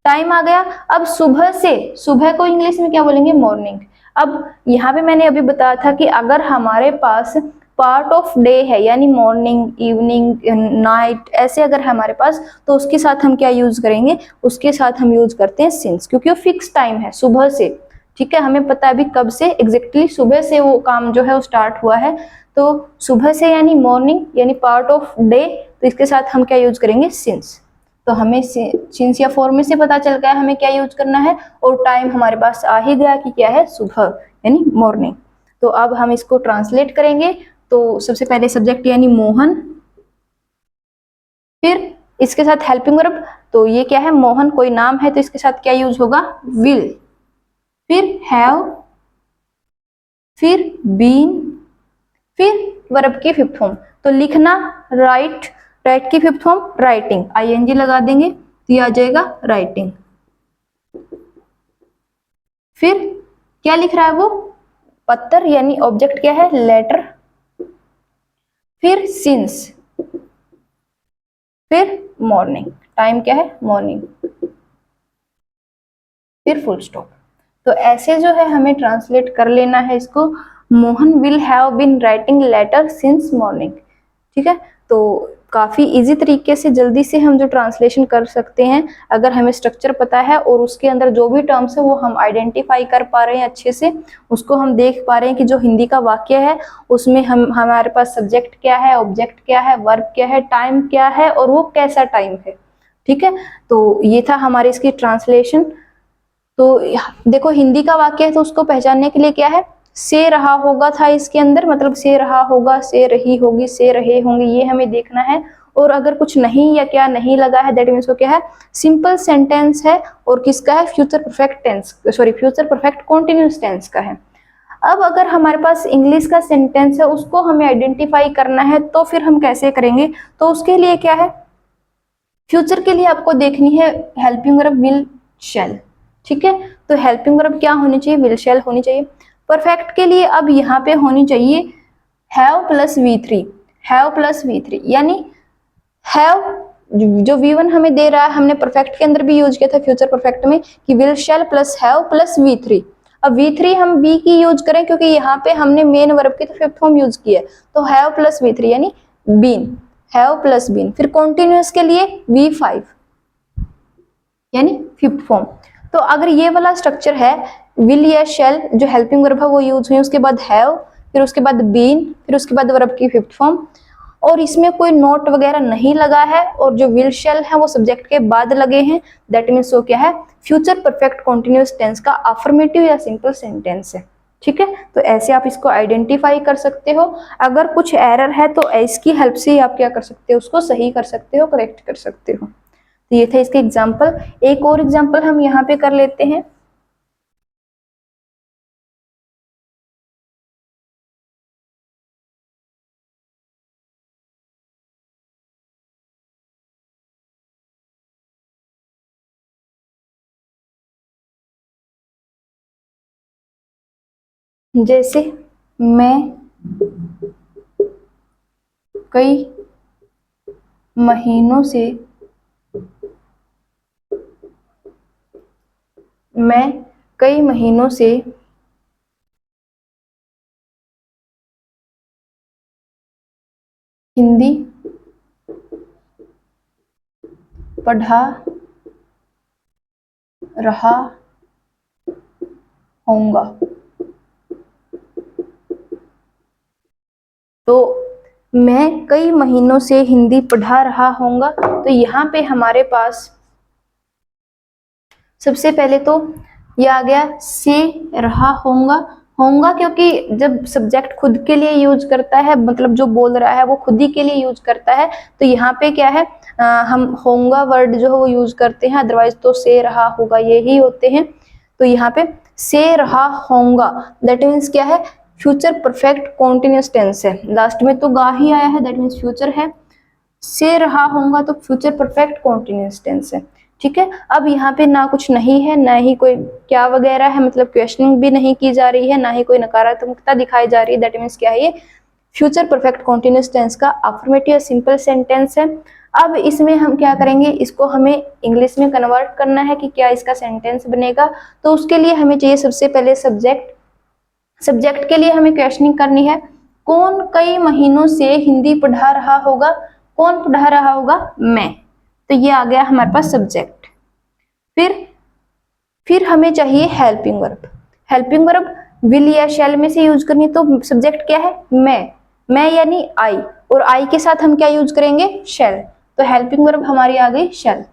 Speaker 1: टाइम आ गया। अब सुबह से, सुबह को इंग्लिश में क्या बोलेंगे, मॉर्निंग। अब यहाँ पे मैंने अभी बताया था कि अगर हमारे पास पार्ट ऑफ डे है, यानी मॉर्निंग, इवनिंग, नाइट, ऐसे अगर हमारे पास, तो उसके साथ हम क्या यूज करेंगे, उसके साथ हम यूज करते हैं सिंस, क्योंकि वो फिक्स टाइम है, सुबह से। ठीक है, हमें पता है अभी कब से, एग्जैक्टली सुबह से वो काम जो है वो स्टार्ट हुआ है। तो सुबह से यानी मॉर्निंग, यानी पार्ट ऑफ डे, तो इसके साथ हम क्या यूज करेंगे, सिंस। तो हमें सिंस या फॉर में से पता चल गया हमें क्या यूज करना है, और टाइम हमारे पास आ ही गया कि क्या है, सुबह यानी मॉर्निंग। तो अब हम इसको ट्रांसलेट करेंगे। तो सबसे पहले सब्जेक्ट यानी मोहन, फिर इसके साथ हेल्पिंग वर्ब। तो ये क्या है, मोहन कोई नाम है, तो इसके साथ क्या यूज होगा, विल। फिर हैव, फिर बीन, फिर वर्ब की फिफ्थ फॉर्म। तो लिखना, राइट, राइट की फिफ्थ फॉर्म राइटिंग, आईएनजी लगा देंगे तो ये आ जाएगा राइटिंग। फिर क्या लिख रहा है वो, पत्थर, यानी ऑब्जेक्ट क्या है, लेटर। फिर सिंस, फिर मॉर्निंग, टाइम क्या है, मॉर्निंग, फिर फुल स्टॉप। तो ऐसे जो है हमें ट्रांसलेट कर लेना है इसको। Mohan will have been writing letter since morning. ठीक है, तो काफी इजी तरीके से जल्दी से हम जो ट्रांसलेशन कर सकते हैं, अगर हमें स्ट्रक्चर पता है और उसके अंदर जो भी टर्म्स है वो हम आइडेंटिफाई कर पा रहे हैं अच्छे से, उसको हम देख पा रहे हैं कि जो हिंदी का वाक्य है उसमें हम, हमारे पास सब्जेक्ट क्या है, ऑब्जेक्ट क्या है, वर्ब क्या है, टाइम क्या है, और वो कैसा टाइम है। ठीक है, तो ये था हमारी इसकी ट्रांसलेशन। तो देखो हिंदी का वाक्य है तो उसको पहचानने के लिए क्या है, से रहा होगा था इसके अंदर, मतलब से रहा होगा, से रही होगी, से रहे होंगे, ये हमें देखना है। और अगर कुछ नहीं या क्या नहीं लगा है, दैट मीन्स वो क्या है, सिंपल सेंटेंस है, और किसका है, future perfect tense, sorry future perfect continuous tense का है। अब अगर हमारे पास इंग्लिश का सेंटेंस है, उसको हमें आइडेंटिफाई करना है, तो फिर हम कैसे करेंगे, तो उसके लिए क्या है, फ्यूचर के लिए आपको देखनी है हेल्पिंग वर्ब विल शैल। ठीक है, तो हेल्पिंग वर्ब क्या होनी चाहिए, विल शैल होनी चाहिए। परफेक्ट के लिए अब यहाँ पे होनी चाहिए have plus V3, have plus V3, यानी हैव जो V1 हमें दे रहा है, हमने परफेक्ट के अंदर भी यूज किया था फ्यूचर परफेक्ट में कि will shell plus have plus V3। अब V3 हम बी की यूज करें क्योंकि यहाँ पे हमने मेन वर्ब की तो फिफ्थ फॉर्म यूज की है, तो हैव प्लस V3 यानी बीन, हैव प्लस बीन। फिर कॉन्टिन्यूअस के लिए V5 यानी फिफ्थ फॉर्म। तो अगर ये वाला स्ट्रक्चर है, विल या शैल जो हेल्पिंग वर्ब है वो यूज हुई, उसके बाद हैव, फिर उसके बाद बीन, फिर उसके बाद वर्ब की फिफ्थ फॉर्म, और इसमें कोई नोट वगैरह नहीं लगा है, और जो विल शैल है वो सब्जेक्ट के बाद लगे हैं, दैट मीन्स वो क्या है, फ्यूचर परफेक्ट कॉन्टिन्यूअस टेंस का अफर्मेटिव या सिंपल सेंटेंस है। ठीक है, तो ऐसे आप इसको आइडेंटिफाई कर सकते हो। अगर कुछ एरर है तो इसकी हेल्प से ही आप क्या कर सकते हो, उसको सही कर सकते हो, करेक्ट कर सकते हो। तो ये था इसके एग्जाम्पल। एक और एग्जाम्पल हम यहाँ पे कर लेते हैं। जैसे मैं कई महीनों से, मैं कई महीनों से हिंदी पढ़ा रहा होऊंगा। तो मैं कई महीनों से हिंदी पढ़ा रहा होऊंगा, तो यहाँ पे हमारे पास सबसे पहले तो ये आ गया से रहा होऊंगा। होऊंगा क्योंकि जब सब्जेक्ट खुद के लिए यूज करता है, मतलब जो बोल रहा है वो खुद ही के लिए यूज करता है, तो यहाँ पे क्या है, हम होऊंगा वर्ड जो है वो यूज करते हैं, अदरवाइज तो से रहा होगा ये ही होते हैं। तो यहाँ पे से रहा होऊंगा दैट मीन्स क्या है, फ्यूचर परफेक्ट कॉन्टिन्यूस टेंस है, लास्ट में तो गा ही आया है दैट मीन्स फ्यूचर है। से रहा होऊंगा तो फ्यूचर परफेक्ट कॉन्टिन्यूस टेंस है, ठीक है। अब यहाँ पे ना कुछ नहीं है, ना ही कोई क्या वगैरह है, मतलब क्वेश्चनिंग भी नहीं की जा रही है, ना ही कोई नकारात्मकता दिखाई जा रही है, दैट मीन्स क्या है, ये फ्यूचर परफेक्ट कॉन्टिन्यूस टेंस का अफर्मेटिव सिंपल सेंटेंस है। अब इसमें हम क्या करेंगे, इसको हमें इंग्लिश में कन्वर्ट करना है कि क्या इसका सेंटेंस बनेगा। तो उसके लिए हमें चाहिए सबसे पहले सब्जेक्ट। सब्जेक्ट के लिए हमें क्वेश्चनिंग करनी है, कौन कई महीनों से हिंदी पढ़ा रहा होगा, कौन पढ़ा रहा होगा, मैं। तो ये आ गया हमारे पास सब्जेक्ट। फिर हमें चाहिए helping verb. Helping verb will या शैल में से यूज करनी, तो सब्जेक्ट क्या है, मैं यानी आई, और आई के साथ हम क्या यूज करेंगे, शैल। तो हेल्पिंग वर्ब हमारी आ गई शैल।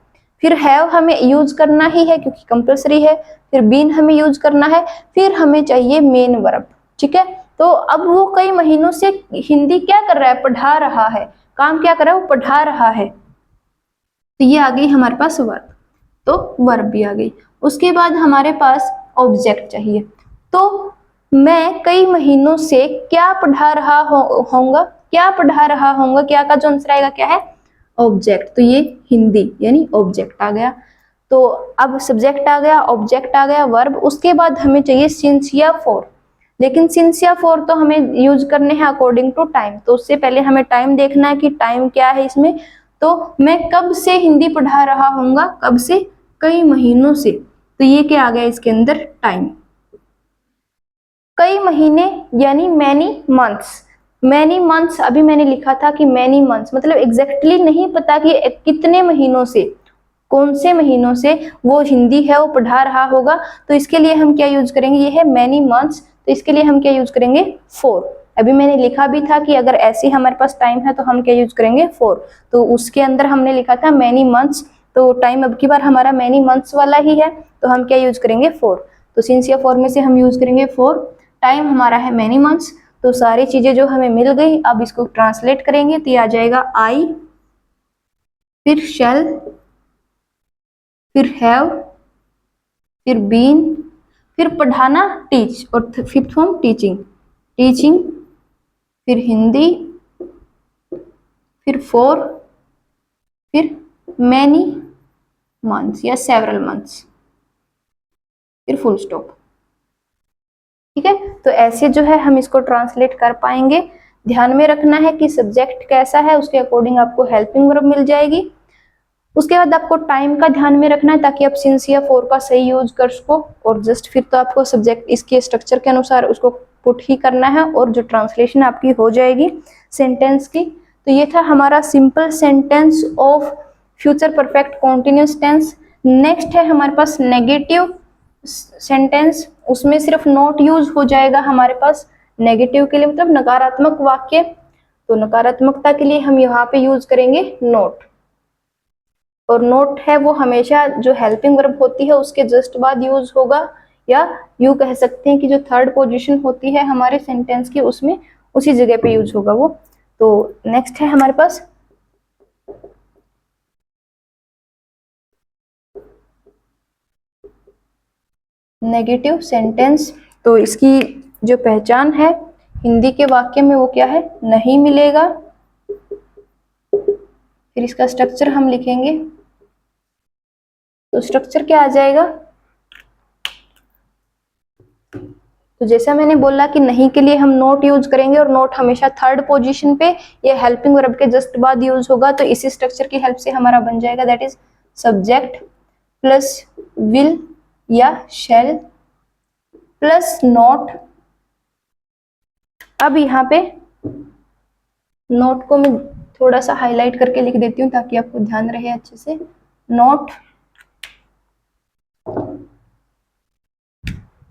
Speaker 1: फिर हैव हमें यूज करना ही है क्योंकि कंपलसरी है। फिर बीन हमें यूज करना है। फिर हमें चाहिए मेन वर्ब, ठीक है। तो अब वो कई महीनों से हिंदी क्या कर रहा है, पढ़ा रहा है, काम क्या कर रहा है, वो पढ़ा रहा है। तो ये आ गई हमारे पास वर्ब, तो वर्ब भी आ गई। उसके बाद हमारे पास ऑब्जेक्ट चाहिए, तो मैं कई महीनों से क्या पढ़ा रहा होऊंगा, क्या पढ़ा रहा होऊंगा, क्या का जो आंसर आएगा क्या है, ऑब्जेक्ट। तो ये हिंदी यानी ऑब्जेक्ट आ गया। तो अब सब्जेक्ट आ गया, ऑब्जेक्ट आ गया, वर्ब। उसके बाद हमें चाहिए सिंस या फॉर, लेकिन सिंस या फॉर तो हमें यूज करने हैं अकॉर्डिंग टू टाइम। तो उससे पहले हमें टाइम देखना है कि टाइम क्या है इसमें। तो मैं कब से हिंदी पढ़ा रहा होऊंगा, कब से, कई महीनों से। तो ये क्या आ गया इसके अंदर, टाइम। कई महीने यानी मैनी मंथ्स। मैनी मंथ्स अभी मैंने लिखा था कि मैनी मंथ्स, मतलब एग्जैक्टली नहीं पता कि कितने महीनों से, कौन से महीनों से वो हिंदी है वो पढ़ा रहा होगा। तो इसके लिए हम क्या यूज करेंगे, ये है मैनी मंथ्स, तो इसके लिए हम क्या यूज करेंगे, फॉर। अभी मैंने लिखा भी था कि अगर ऐसे हमारे पास टाइम है तो हम क्या यूज करेंगे, फॉर। तो उसके अंदर हमने लिखा था मैनी मंथ्स, तो टाइम अब की बार हमारा मैनी मंथ्स वाला ही है, तो हम क्या यूज करेंगे, फॉर। तो सिंस या फॉर में से हम यूज करेंगे फॉर। टाइम हमारा है मैनी मंथ्स। तो सारी चीजें जो हमें मिल गई, अब इसको ट्रांसलेट करेंगे तो ये आ जाएगा आई, फिर शैल, फिर हैव, फिर बीन, फिर पढ़ाना टीच, और फिफ्थ फॉर्म टीचिंग, टीचिंग, फिर हिंदी, फिर फॉर, फिर मैनी मंथ्स या सेवरल मंथ्स, फिर फुल स्टॉप, ठीक है। तो ऐसे जो है हम इसको ट्रांसलेट कर पाएंगे। ध्यान में रखना है कि सब्जेक्ट कैसा है उसके अकॉर्डिंग आपको हेल्पिंग वर्ब मिल जाएगी। उसके बाद आपको टाइम का ध्यान में रखना है ताकि आप सिंस या फॉर का सही यूज कर सको, और जस्ट फिर तो आपको सब्जेक्ट इसके स्ट्रक्चर के अनुसार उसको पुट ही करना है, और जो ट्रांसलेशन आपकी हो जाएगी सेंटेंस की। तो ये था हमारा simple sentence of future perfect continuous tense. Next है हमारे पास नेगेटिव सेंटेंस, उसमें सिर्फ नॉट यूज हो जाएगा हमारे पास नेगेटिव के लिए, मतलब नकारात्मक वाक्य। तो नकारात्मकता के लिए हम यहाँ पे यूज करेंगे नॉट, और नोट है वो हमेशा जो हेल्पिंग वर्ब होती है उसके जस्ट बाद यूज होगा, या यू कह सकते हैं कि जो थर्ड पोजीशन होती है हमारे सेंटेंस की उसमें उसी जगह पे यूज होगा वो। तो नेक्स्ट है हमारे पास नेगेटिव सेंटेंस। तो इसकी जो पहचान है हिंदी के वाक्य में वो क्या है, नहीं मिलेगा। फिर इसका स्ट्रक्चर हम लिखेंगे, तो स्ट्रक्चर क्या आ जाएगा, तो जैसा मैंने बोला कि नहीं के लिए हम नोट यूज करेंगे, और नोट हमेशा थर्ड पोजीशन पे या हेल्पिंग वर्ब के जस्ट बाद यूज होगा। तो इसी स्ट्रक्चर की हेल्प से हमारा बन जाएगा that is subject plus will या शैल प्लस नोट। अब यहाँ पे नोट को मैं थोड़ा सा हाईलाइट करके लिख देती हूँ ताकि आपको ध्यान रहे अच्छे से। नोट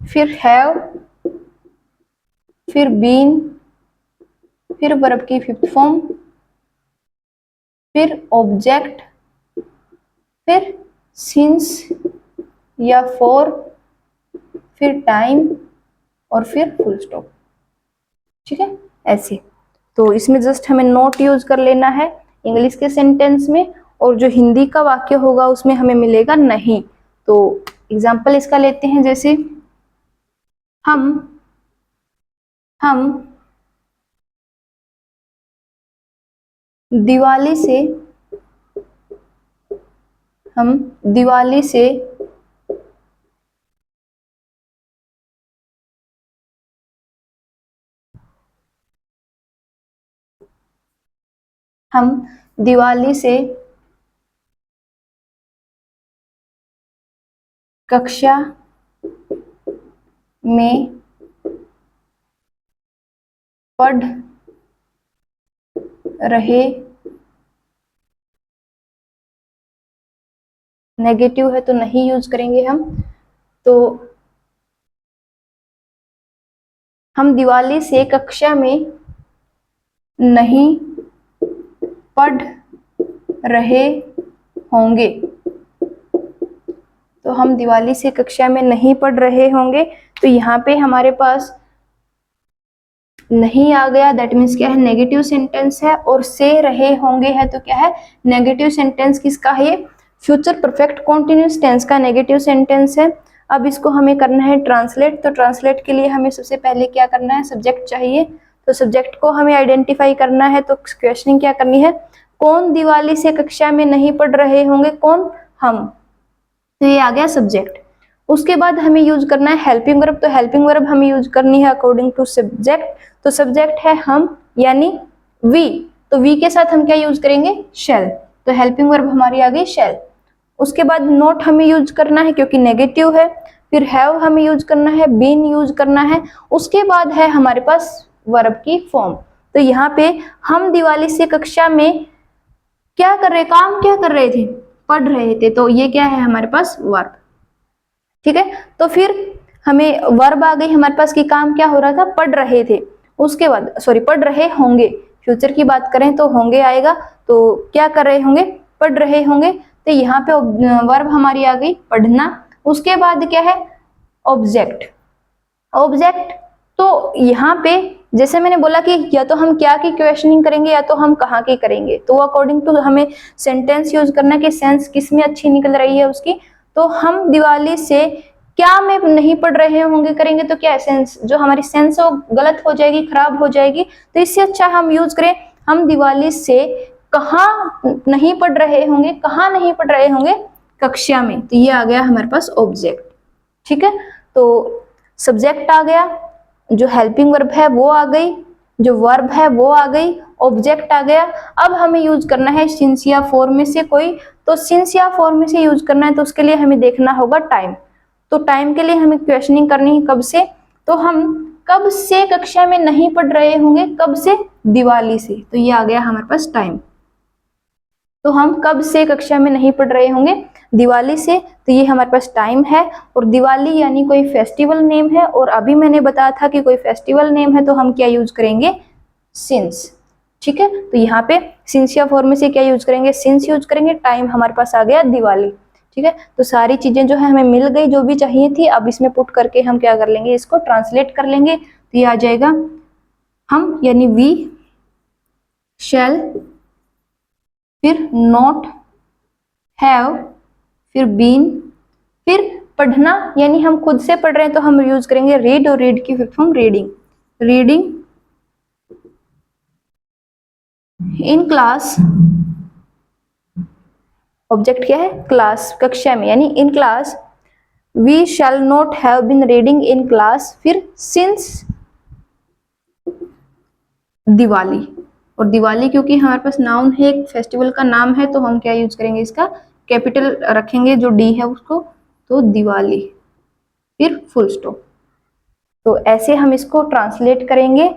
Speaker 1: फिर हैव, फिर बीन, फिर वर्ब की फिफ्थ फॉर्म, फिर ऑब्जेक्ट, फिर सिंस या फॉर, फिर टाइम और फिर फुल स्टॉप। ठीक है, ऐसे। तो इसमें जस्ट हमें नॉट यूज कर लेना है इंग्लिश के सेंटेंस में, और जो हिंदी का वाक्य होगा उसमें हमें मिलेगा नहीं। तो एग्जाम्पल इसका लेते हैं, जैसे हम दिवाली से, हम दिवाली से हम दिवाली से कक्षा में पढ़ रहे, नेगेटिव है तो नहीं यूज करेंगे हम। तो हम दिवाली से कक्षा में नहीं पढ़ रहे होंगे। तो हम दिवाली से कक्षा में नहीं पढ़ रहे होंगे, तो यहाँ पे हमारे पास नहीं आ गया, दैट मीन्स क्या है, नेगेटिव सेंटेंस है। और से रहे होंगे है तो क्या है, नेगेटिव सेंटेंस किसका है, फ्यूचर परफेक्ट कॉन्टिन्यूअस टेंस का नेगेटिव सेंटेंस है। अब इसको हमें करना है ट्रांसलेट। तो ट्रांसलेट के लिए हमें सबसे पहले क्या करना है, सब्जेक्ट चाहिए। तो सब्जेक्ट को हमें आइडेंटिफाई करना है। तो क्वेश्चनिंग क्या करनी है, कौन दिवाली से कक्षा में नहीं पढ़ रहे होंगे, कौन, हम। तो ये आ गया सब्जेक्ट। उसके बाद हमें यूज करना है हेल्पिंग वर्ब। तो हेल्पिंग वर्ब हमें यूज करनी है अकॉर्डिंग टू सब्जेक्ट। तो सब्जेक्ट है हम यानी वी, तो वी के साथ हम क्या यूज करेंगे, शैल। तो हेल्पिंग वर्ब हमारी आ गई शैल। उसके बाद नॉट हमें यूज करना है क्योंकि नेगेटिव है। फिर हैव हमें यूज करना है, बीन यूज करना है। उसके बाद है हमारे पास वर्ब की फॉर्म। तो यहाँ पे हम दिवाली से कक्षा में क्या कर रहे, काम क्या कर रहे थे, पढ़ रहे थे। तो ये क्या है हमारे पास, वर्ब। ठीक है, तो फिर हमें वर्ब आ गई हमारे पास कि काम क्या हो रहा था, पढ़ रहे थे। उसके बाद सॉरी, पढ़ रहे होंगे, फ्यूचर की बात करें तो होंगे आएगा। तो क्या कर रहे होंगे, पढ़ रहे होंगे। तो यहाँ पे वर्ब हमारी आ गई पढ़ना। उसके बाद क्या है, ऑब्जेक्ट। ऑब्जेक्ट तो यहाँ पे जैसे मैंने बोला कि या तो हम क्या की क्वेश्चनिंग करेंगे या तो हम कहाँ की करेंगे। तो अकॉर्डिंग टू हमें सेंटेंस यूज करना कि सेंस किस में अच्छी निकल रही है उसकी। तो हम दिवाली से क्या में नहीं पढ़ रहे होंगे करेंगे तो क्या है, सेंस, जो हमारी सेंस हो गलत हो जाएगी, खराब हो जाएगी। तो इससे अच्छा हम यूज करें, हम दिवाली से कहाँ नहीं पढ़ रहे होंगे, कहाँ नहीं पढ़ रहे होंगे, कक्षा में। तो ये आ गया हमारे पास ऑब्जेक्ट। ठीक है, तो सब्जेक्ट आ गया, जो हेल्पिंग वर्ब है वो आ गई, जो वर्ब है वो आ गई, ऑब्जेक्ट आ गया। अब हमें यूज करना है सिंस या फॉर में से कोई। तो सिंस या फॉर में से यूज करना है तो उसके लिए हमें देखना होगा टाइम। तो टाइम के लिए हमें क्वेश्चनिंग करनी है कब से। तो हम कब से कक्षा में नहीं पढ़ रहे होंगे, कब से, दिवाली से। तो ये आ गया हमारे पास टाइम। तो हम कब से कक्षा में नहीं पढ़ रहे होंगे, दिवाली से। तो ये हमारे पास टाइम है। और दिवाली यानी कोई फेस्टिवल नेम है, और अभी मैंने बताया था कि कोई फेस्टिवल नेम है तो हम क्या यूज करेंगे, सिंस। ठीक है, तो यहाँ पे सिंस या फॉर में से क्या यूज करेंगे, सिंस यूज करेंगे। टाइम हमारे पास आ गया दिवाली। ठीक है, तो सारी चीजें जो है हमें मिल गई जो भी चाहिए थी। अब इसमें पुट करके हम क्या कर लेंगे, इसको ट्रांसलेट कर लेंगे। तो ये आ जाएगा हम यानी वी शैल, फिर नॉट, हैव, फिर बीन, फिर पढ़ना यानी हम खुद से पढ़ रहे हैं तो हम यूज करेंगे रीड, और रीड की fifth form reading. Reading in class, object क्या है, क्लास, कक्षा में यानी in class. We shall not have been reading in class. फिर सिंस दिवाली, और दिवाली क्योंकि हमारे पास नाउन है, एक फेस्टिवल का नाम है, तो हम क्या यूज करेंगे, इसका कैपिटल रखेंगे जो डी है उसको। तो दिवाली, फिर फुल स्टॉप। तो ऐसे हम इसको ट्रांसलेट करेंगे।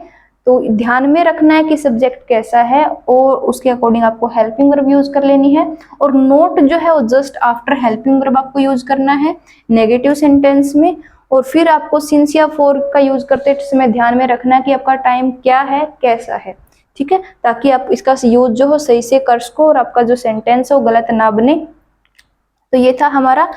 Speaker 1: तो ध्यान में रखना है कि सब्जेक्ट कैसा है, और उसके अकॉर्डिंग आपको हेल्पिंग वर्ब यूज कर लेनी है। और नोट जो है वो जस्ट आफ्टर हेल्पिंग वर्ब आपको यूज करना है नेगेटिव सेंटेंस में। और फिर आपको सिंस या फॉर का यूज करते समय ध्यान में रखना कि आपका टाइम क्या है, कैसा है, ठीक है, ताकि आप इसका यूज जो हो सही से कर सको और आपका जो सेंटेंस है वो गलत ना बने। तो ये था हमारा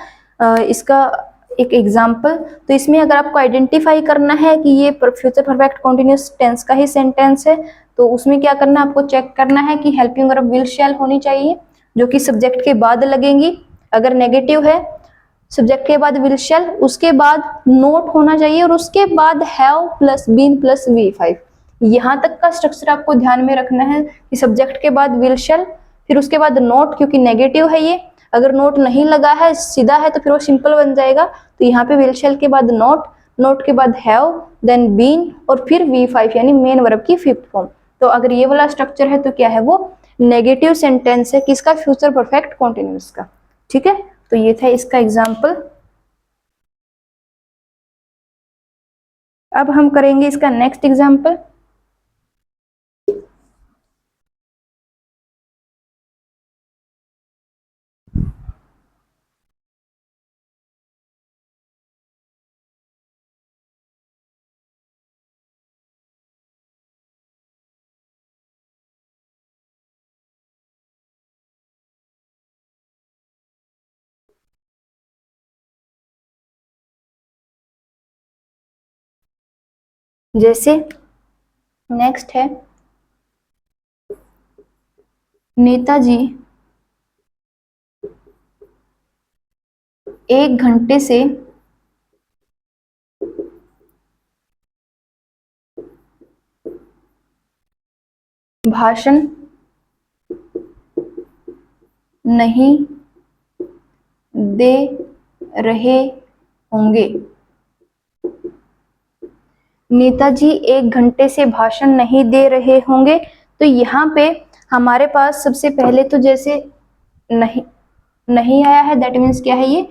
Speaker 1: इसका एक एग्जाम्पल। तो इसमें अगर आपको आइडेंटिफाई करना है कि ये फ्यूचर परफेक्ट कॉन्टिन्यूस टेंस का ही सेंटेंस है, तो उसमें क्या करना है, आपको चेक करना है कि हेल्पिंग वर्ब विल शैल होनी चाहिए जो कि सब्जेक्ट के बाद लगेंगी। अगर नेगेटिव है सब्जेक्ट के बाद विल शैल, उसके बाद नोट होना चाहिए और उसके बाद have plus been plus V5। यहाँ तक का स्ट्रक्चर आपको ध्यान में रखना है कि सब्जेक्ट के बाद विल शैल, फिर उसके बाद नोट, क्योंकि नेगेटिव है ये, अगर नोट नहीं लगा है सीधा है तो फिर वो सिंपल बन जाएगा। तो यहाँ पे विल शैल के बाद नोट, नोट के बाद हैव, देन बीन और फिर V5 यानी मेन वर्ब की फिफ्थ फॉर्म। तो अगर ये वाला स्ट्रक्चर है तो क्या है, वो नेगेटिव सेंटेंस है किसका, फ्यूचर परफेक्ट कॉन्टिन्यूस का, ठीक है। तो ये था इसका एग्जाम्पल। अब हम करेंगे इसका नेक्स्ट एग्जाम्पल। जैसे नेक्स्ट है, नेताजी 1 घंटे से भाषण नहीं दे रहे होंगे। नेताजी 1 घंटे से भाषण नहीं दे रहे होंगे। तो यहाँ पे हमारे पास सबसे पहले तो जैसे नहीं आया है, दैट मीन्स क्या है, ये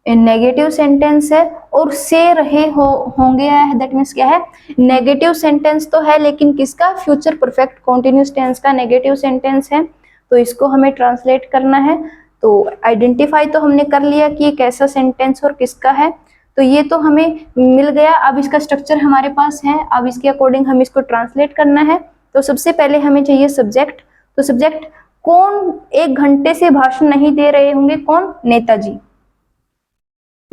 Speaker 1: नेगेटिव सेंटेंस है, और से रहे होंगे आया है, दैट मीन्स क्या है, नेगेटिव सेंटेंस तो है लेकिन किसका, फ्यूचर परफेक्ट कॉन्टिन्यूस टेंस का नेगेटिव सेंटेंस है। तो इसको हमें ट्रांसलेट करना है। तो आइडेंटिफाई तो हमने कर लिया कि ये कैसा सेंटेंस और किसका है, तो ये तो हमें मिल गया। अब इसका स्ट्रक्चर हमारे पास है, अब इसके अकॉर्डिंग हमें इसको ट्रांसलेट करना है। तो सबसे पहले हमें चाहिए सब्जेक्ट। तो सब्जेक्ट कौन 1 घंटे से भाषण नहीं दे रहे होंगे, कौन, नेताजी।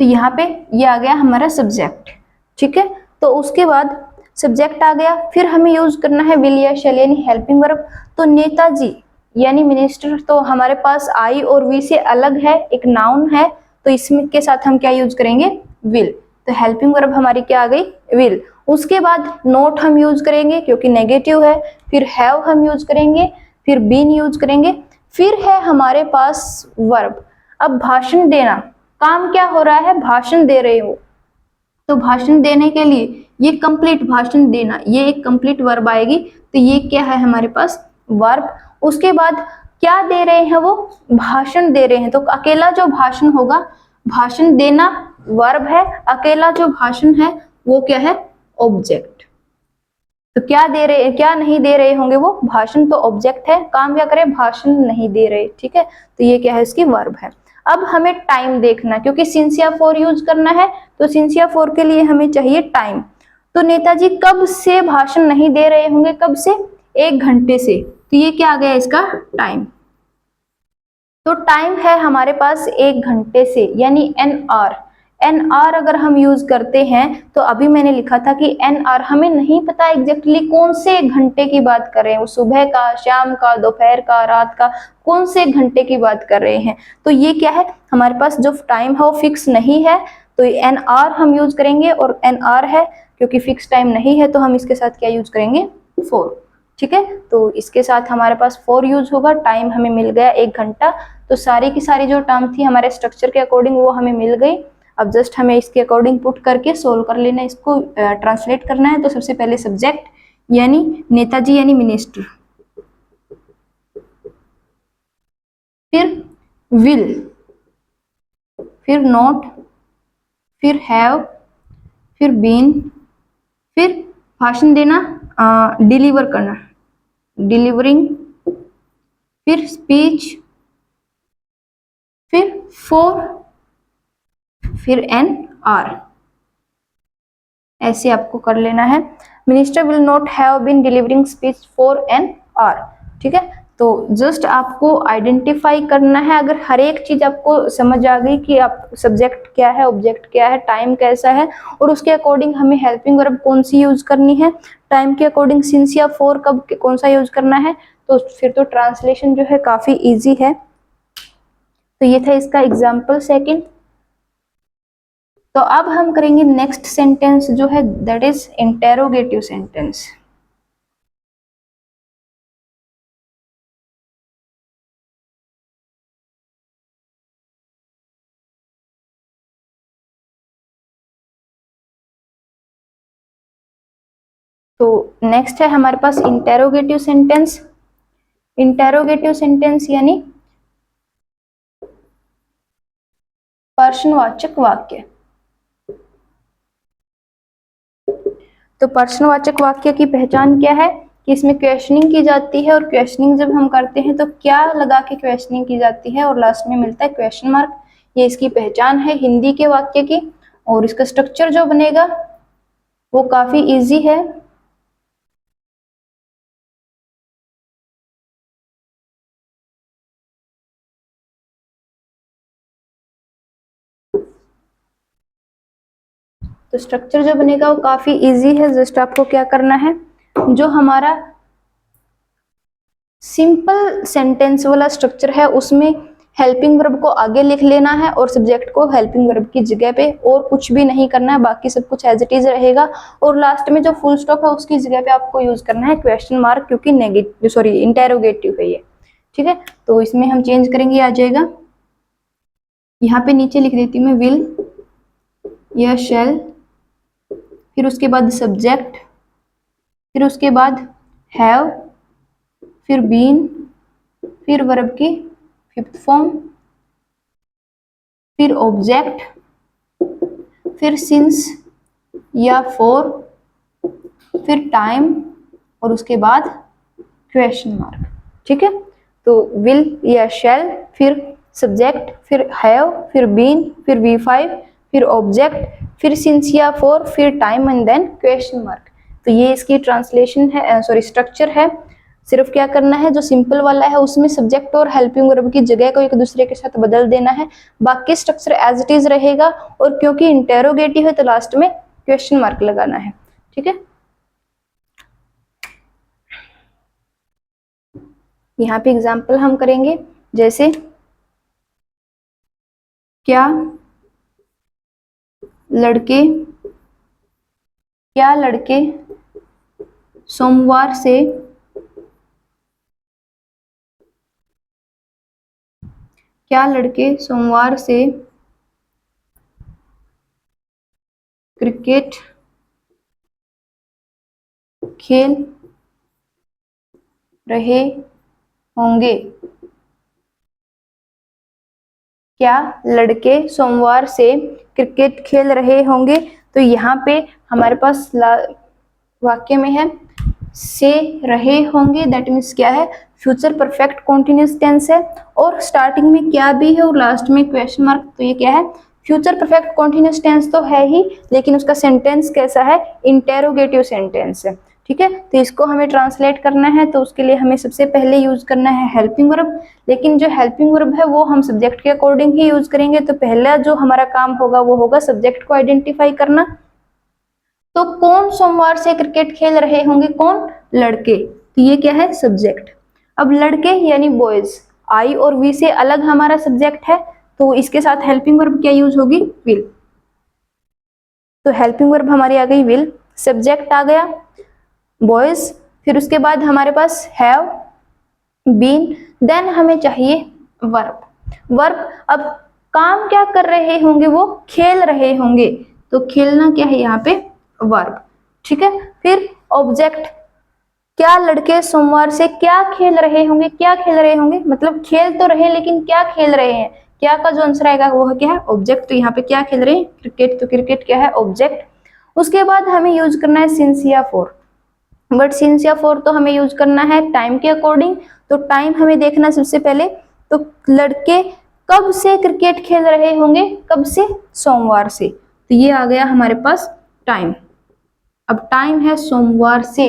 Speaker 1: तो यहाँ पे ये आ गया हमारा सब्जेक्ट, ठीक है। तो उसके बाद सब्जेक्ट आ गया, फिर हमें यूज करना है विल या शैल यानी हेल्पिंग वर्ब। तो नेताजी यानी मिनिस्टर तो हमारे पास आई और वी से अलग है, एक नाउन है, तो इसमें के साथ हम क्या यूज करेंगे, विल। तो हेल्पिंग वर्ब हमारी क्या आ गई, विल। उसके बाद नोट हम यूज करेंगे क्योंकि नेगेटिव है, फिर हैव हम यूज करेंगे, फिर बीन यूज करेंगे, फिर है हमारे पास वर्ब। अब भाषण देना, काम क्या हो रहा है, भाषण दे रहे हो, तो भाषण देने के लिए ये कंप्लीट भाषण देना, ये एक कंप्लीट वर्ब आएगी। तो ये क्या है हमारे पास, वर्ब। उसके बाद क्या दे रहे हैं, वो भाषण दे रहे हैं, तो अकेला जो भाषण होगा, भाषण देना वर्ब है, अकेला जो भाषण है वो क्या है, ऑब्जेक्ट। तो क्या दे रहे, क्या नहीं दे रहे होंगे, वो भाषण तो ऑब्जेक्ट है, काम क्या करे, भाषण नहीं दे रहे, ठीक है। तो ये क्या है, इसकी वर्ब है। अब हमें टाइम देखना, क्योंकि सिंस या फॉर यूज करना है, तो सिंस या फॉर के लिए हमें चाहिए टाइम। तो नेताजी कब से भाषण नहीं दे रहे होंगे, कब से, 1 घंटे से, तो ये क्या आ गया इसका टाइम। तो टाइम है हमारे पास 1 घंटे से यानी एन आर। एन आर अगर हम यूज करते हैं, तो अभी मैंने लिखा था कि एन आर हमें नहीं पता एग्जैक्टली कौन से घंटे की बात कर रहे हैं, वो सुबह का, शाम का, दोपहर का, रात का, कौन से घंटे की बात कर रहे हैं। तो ये क्या है, हमारे पास जो टाइम है वो फिक्स नहीं है, तो एन आर हम यूज करेंगे, और एन आर है क्योंकि फिक्स टाइम नहीं है तो हम इसके साथ क्या यूज करेंगे, फोर, ठीक है। तो इसके साथ हमारे पास फोर यूज होगा। टाइम हमें मिल गया 1 घंटा। तो सारी की सारी जो टर्म थी हमारे स्ट्रक्चर के अकॉर्डिंग वो हमें मिल गई। अब जस्ट हमें इसके अकॉर्डिंग पुट करके सोल्व कर लेना, इसको ट्रांसलेट करना है। तो सबसे पहले सब्जेक्ट यानी नेताजी यानी मिनिस्टर, फिर विल, फिर नॉट, फिर हैव, फिर बीन, फिर भाषण देना, डिलीवर करना, डिलीवरिंग, फिर स्पीच, फिर फोर, फिर एन आर, ऐसे आपको कर लेना है। Minister will not have been delivering speech for an hour, ठीक है। तो जस्ट आपको आइडेंटिफाई करना है। अगर हर एक चीज आपको समझ आ गई कि आप सब्जेक्ट क्या है, ऑब्जेक्ट क्या है, टाइम कैसा है, और उसके अकॉर्डिंग हमें हेल्पिंग वर्ब कौन सी यूज करनी है, टाइम के अकॉर्डिंग सिंस या फॉर कब कौन सा यूज करना है, तो फिर तो ट्रांसलेशन जो है काफी इजी है। तो ये था इसका एग्जाम्पल सेकंड। तो अब हम करेंगे नेक्स्ट सेंटेंस जो है दैट इज इंटेरोगेटिव सेंटेंस। तो नेक्स्ट है हमारे पास इंटेरोगेटिव सेंटेंस। इंटेरोगेटिव सेंटेंस यानी प्रश्नवाचक वाक्य। तो प्रश्नवाचक वाक्य की पहचान क्या है कि इसमें क्वेश्चनिंग की जाती है, और क्वेश्चनिंग जब हम करते हैं तो क्या लगा के क्वेश्चनिंग की जाती है, और लास्ट में मिलता है क्वेश्चन मार्क। ये इसकी पहचान है हिंदी के वाक्य की। और इसका स्ट्रक्चर जो बनेगा वो काफी इजी है। तो स्ट्रक्चर जो बनेगा वो काफी इजी है। जस्ट आपको क्या करना है, जो हमारा सिंपल सेंटेंस वाला स्ट्रक्चर है उसमें हेल्पिंग वर्ब को आगे लिख लेना है और सब्जेक्ट को हेल्पिंग वर्ब की जगह पे, और कुछ भी नहीं करना है, बाकी सब कुछ एज इट इज रहेगा। और लास्ट में जो फुल स्टॉप है उसकी जगह पे आपको यूज करना है क्वेश्चन मार्क, क्योंकि नेगेटिव सॉरी इंटेरोगेटिव है ये, ठीक है। तो इसमें हम चेंज करेंगे, आ जाएगा यहाँ पे नीचे लिख देती हूँ मैं विल या शैल, फिर उसके बाद सब्जेक्ट, फिर उसके बाद हैव, फिर बीन, फिर वर्ब की फिफ्थ फॉर्म, फिर ऑब्जेक्ट, फिर सिंस या फॉर, फिर टाइम, और उसके बाद क्वेश्चन मार्क, ठीक है। तो विल या शैल, फिर सब्जेक्ट, फिर हैव, फिर बीन, फिर V5, फिर ऑब्जेक्ट, फिर सिंस या फॉर, फिर time and then question mark. तो ये इसकी ट्रांसलेशन है, सॉरी स्ट्रक्चर है। सिर्फ क्या करना है, जो सिंपल वाला है उसमें सब्जेक्ट और हेल्पिंग वर्ब की जगह को एक दूसरे के साथ बदल देना है, बाकी स्ट्रक्चर एज इट इज रहेगा। और क्योंकि इंटेरोगेटिव है तो लास्ट में क्वेश्चन मार्क लगाना है, ठीक है। यहाँ पे एग्जाम्पल हम करेंगे, जैसे क्या लड़के सोमवार से क्रिकेट खेल रहे होंगे। क्या लड़के सोमवार से क्रिकेट खेल रहे होंगे। तो यहाँ पे हमारे पास वाक्य में है से रहे होंगे, दैट मीन्स क्या है, फ्यूचर परफेक्ट कॉन्टिन्यूस टेंस है, और स्टार्टिंग में क्या भी है और लास्ट में क्वेश्चन मार्क। तो ये क्या है, फ्यूचर परफेक्ट कॉन्टिन्यूस टेंस तो है ही, लेकिन उसका सेंटेंस कैसा है, इंटेरोगेटिव सेंटेंस है, ठीक है। तो इसको हमें ट्रांसलेट करना है, तो उसके लिए हमें सबसे पहले यूज करना है हेल्पिंग वर्ब। लेकिन जो हेल्पिंग वर्ब है वो हम सब्जेक्ट के अकॉर्डिंग ही यूज करेंगे। तो पहला जो हमारा काम होगा वो होगा सब्जेक्ट को आइडेंटिफाई करना। तो कौन सोमवार से क्रिकेट खेल रहे होंगे, कौन, लड़के। तो ये क्या है, सब्जेक्ट। अब लड़के यानी बॉयज, आई और वी से अलग हमारा सब्जेक्ट है, तो इसके साथ हेल्पिंग वर्ब क्या यूज होगी, विल। तो हेल्पिंग वर्ब हमारी आ गई विल, सब्जेक्ट आ गया बॉयज, फिर उसके बाद हमारे पास हैव, बीन, देन हमें चाहिए वर्ब। वर्ब अब काम क्या कर रहे होंगे, वो खेल रहे होंगे, तो खेलना क्या है यहाँ पे, वर्ब, ठीक है। फिर ऑब्जेक्ट, क्या लड़के सोमवार से क्या खेल रहे होंगे, क्या खेल रहे होंगे मतलब खेल तो रहे लेकिन क्या खेल रहे हैं, क्या का जो आंसर आएगा वो क्या है, ऑब्जेक्ट। तो यहाँ पे क्या खेल रहे हैं, क्रिकेट, तो क्रिकेट क्या है, ऑब्जेक्ट। उसके बाद हमें यूज करना है सिंस या फॉर, बट सिंस या फॉर तो हमें यूज करना है टाइम के अकॉर्डिंग। तो टाइम हमें देखना सबसे पहले, तो लड़के कब से क्रिकेट खेल रहे होंगे, कब से, सोमवार से। तो ये आ गया हमारे पास टाइम। अब टाइम है सोमवार से,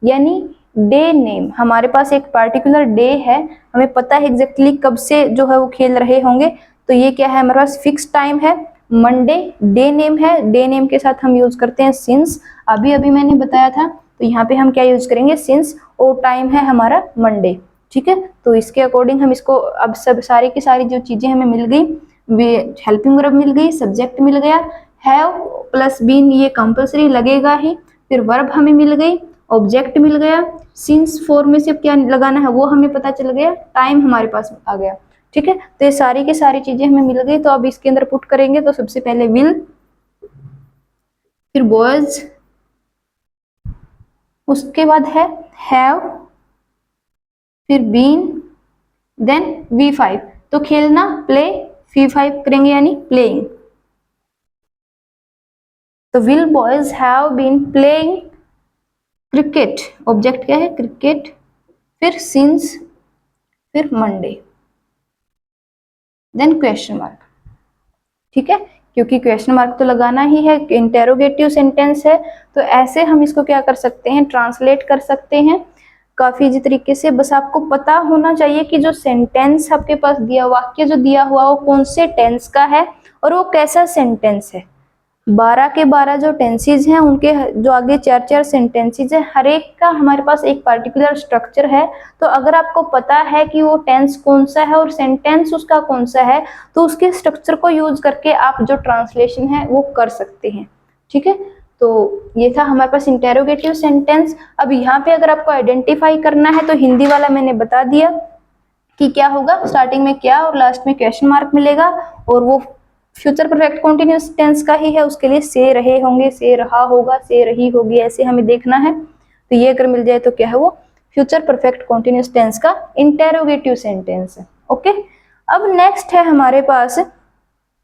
Speaker 1: यानी डे नेम, हमारे पास एक पार्टिकुलर डे है, हमें पता है एग्जैक्टली कब से जो है वो खेल रहे होंगे, तो ये क्या है हमारे पास फिक्स टाइम है, मंडे। डे नेम है, डे नेम के साथ हम यूज करते हैं सिंस, अभी अभी मैंने बताया था, तो यहाँ पे हम क्या यूज करेंगे सिंस, और टाइम है हमारा मंडे। ठीक है, तो इसके अकॉर्डिंग हम इसको, अब सब सारी की सारी जो चीजें हमें मिल गई, वे हेल्पिंग वर्ब मिल गई, सब्जेक्ट मिल गया, हैव प्लस बीन ये कंपल्सरी लगेगा ही, फिर वर्ब हमें मिल गई, ऑब्जेक्ट मिल गया, सिंस फॉर में से क्या लगाना है वो हमें पता चल गया, टाइम हमारे पास आ गया। ठीक है, तो ये सारी की सारी चीजें हमें मिल गई, तो अब इसके अंदर पुट करेंगे, तो सबसे पहले विल, फिर बॉयज, उसके बाद है हैव, फिर बीन, देन V5, तो खेलना प्ले, V5 करेंगे यानी प्लेइंग, तो will boys have been playing cricket, object क्या है क्रिकेट, फिर सिंस, फिर मंडे, देन क्वेश्चन मार्क। ठीक है, क्योंकि क्वेश्चन मार्क तो लगाना ही है, इंटेरोगेटिव सेंटेंस है, तो ऐसे हम इसको क्या कर सकते हैं, ट्रांसलेट कर सकते हैं काफी इजी तरीके से। बस आपको पता होना चाहिए कि जो सेंटेंस आपके पास दिया, वाक्य जो दिया हुआ वो कौन से टेंस का है और वो कैसा सेंटेंस है। 12 के 12 जो टेंसेज हैं, उनके जो आगे 4-4 सेंटेंसेज है, हर एक का हमारे पास एक पर्टिकुलर स्ट्रक्चर है, तो अगर आपको पता है कि वो टेंस कौन सा है और सेंटेंस उसका कौन सा है, तो उसके स्ट्रक्चर को यूज करके आप जो ट्रांसलेशन है वो कर सकते हैं। ठीक है, तो ये था हमारे पास इंटेरोगेटिव सेंटेंस। अब यहाँ पे अगर आपको आइडेंटिफाई करना है, तो हिंदी वाला मैंने बता दिया कि क्या होगा, स्टार्टिंग में क्या और लास्ट में क्वेश्चन मार्क मिलेगा, और वो फ्यूचर परफेक्ट कॉन्टिन्यूअस टेंस का ही है, उसके लिए से रहे होंगे, से रहा होगा, से रही होगी, ऐसे हमें देखना है। तो ये अगर मिल जाए तो क्या है वो फ्यूचर परफेक्ट कॉन्टिन्यूअस टेंस का इंटेरोगेटिव सेंटेंस है। ओके, अब नेक्स्ट है हमारे पास,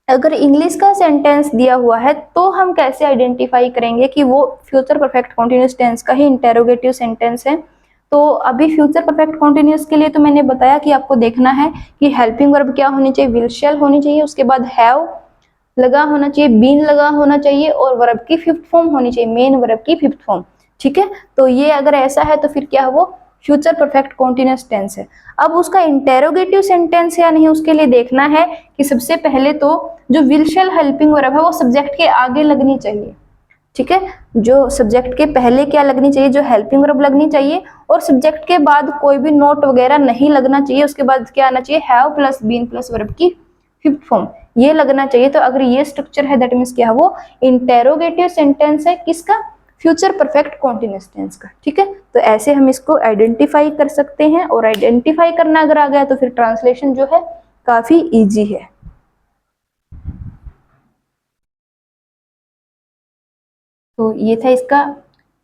Speaker 1: अगर इंग्लिश का सेंटेंस दिया हुआ है तो हम कैसे आइडेंटिफाई करेंगे कि वो फ्यूचर परफेक्ट कॉन्टिन्यूअस टेंस का ही इंटेरोगेटिव सेंटेंस है। तो अभी फ्यूचर परफेक्ट कॉन्टिन्यूअस के लिए तो मैंने बताया कि आपको देखना है कि हेल्पिंग वर्ब क्या होनी चाहिए, विल शैल होनी चाहिए, उसके बाद हैव लगा होना चाहिए, बीन लगा होना चाहिए, और वर्ब की फिफ्थ फॉर्म होनी चाहिए, मेन वर्ब की फिफ्थ फॉर्म। ठीक है, तो ये अगर ऐसा है तो फिर क्या है वो फ्यूचर परफेक्ट कॉन्टिन्यूअस टेंस है। अब उसका इंटेरोगेटिव सेंटेंस है या नहीं, उसके लिए देखना है कि सबसे पहले तो जो विल शैल हेल्पिंग वर्ब है वो सब्जेक्ट के आगे लगनी चाहिए। ठीक है, जो सब्जेक्ट के पहले क्या लगनी चाहिए, जो हेल्पिंग वर्ब लगनी चाहिए, और सब्जेक्ट के बाद कोई भी नोट वगैरह नहीं लगना चाहिए, उसके बाद क्या आना चाहिए, have plus been plus verb की फिफ्थ फॉर्म, ये लगना चाहिए। तो अगर ये स्ट्रक्चर है दैट मीन्स क्या है वो इंटेरोगेटिव सेंटेंस है, किसका, फ्यूचर परफेक्ट कॉन्टिन्यूअस टेंस का। ठीक है, तो ऐसे हम इसको आइडेंटिफाई कर सकते हैं, और आइडेंटिफाई करना अगर आ गया तो फिर ट्रांसलेशन जो है काफी इजी है। तो ये था इसका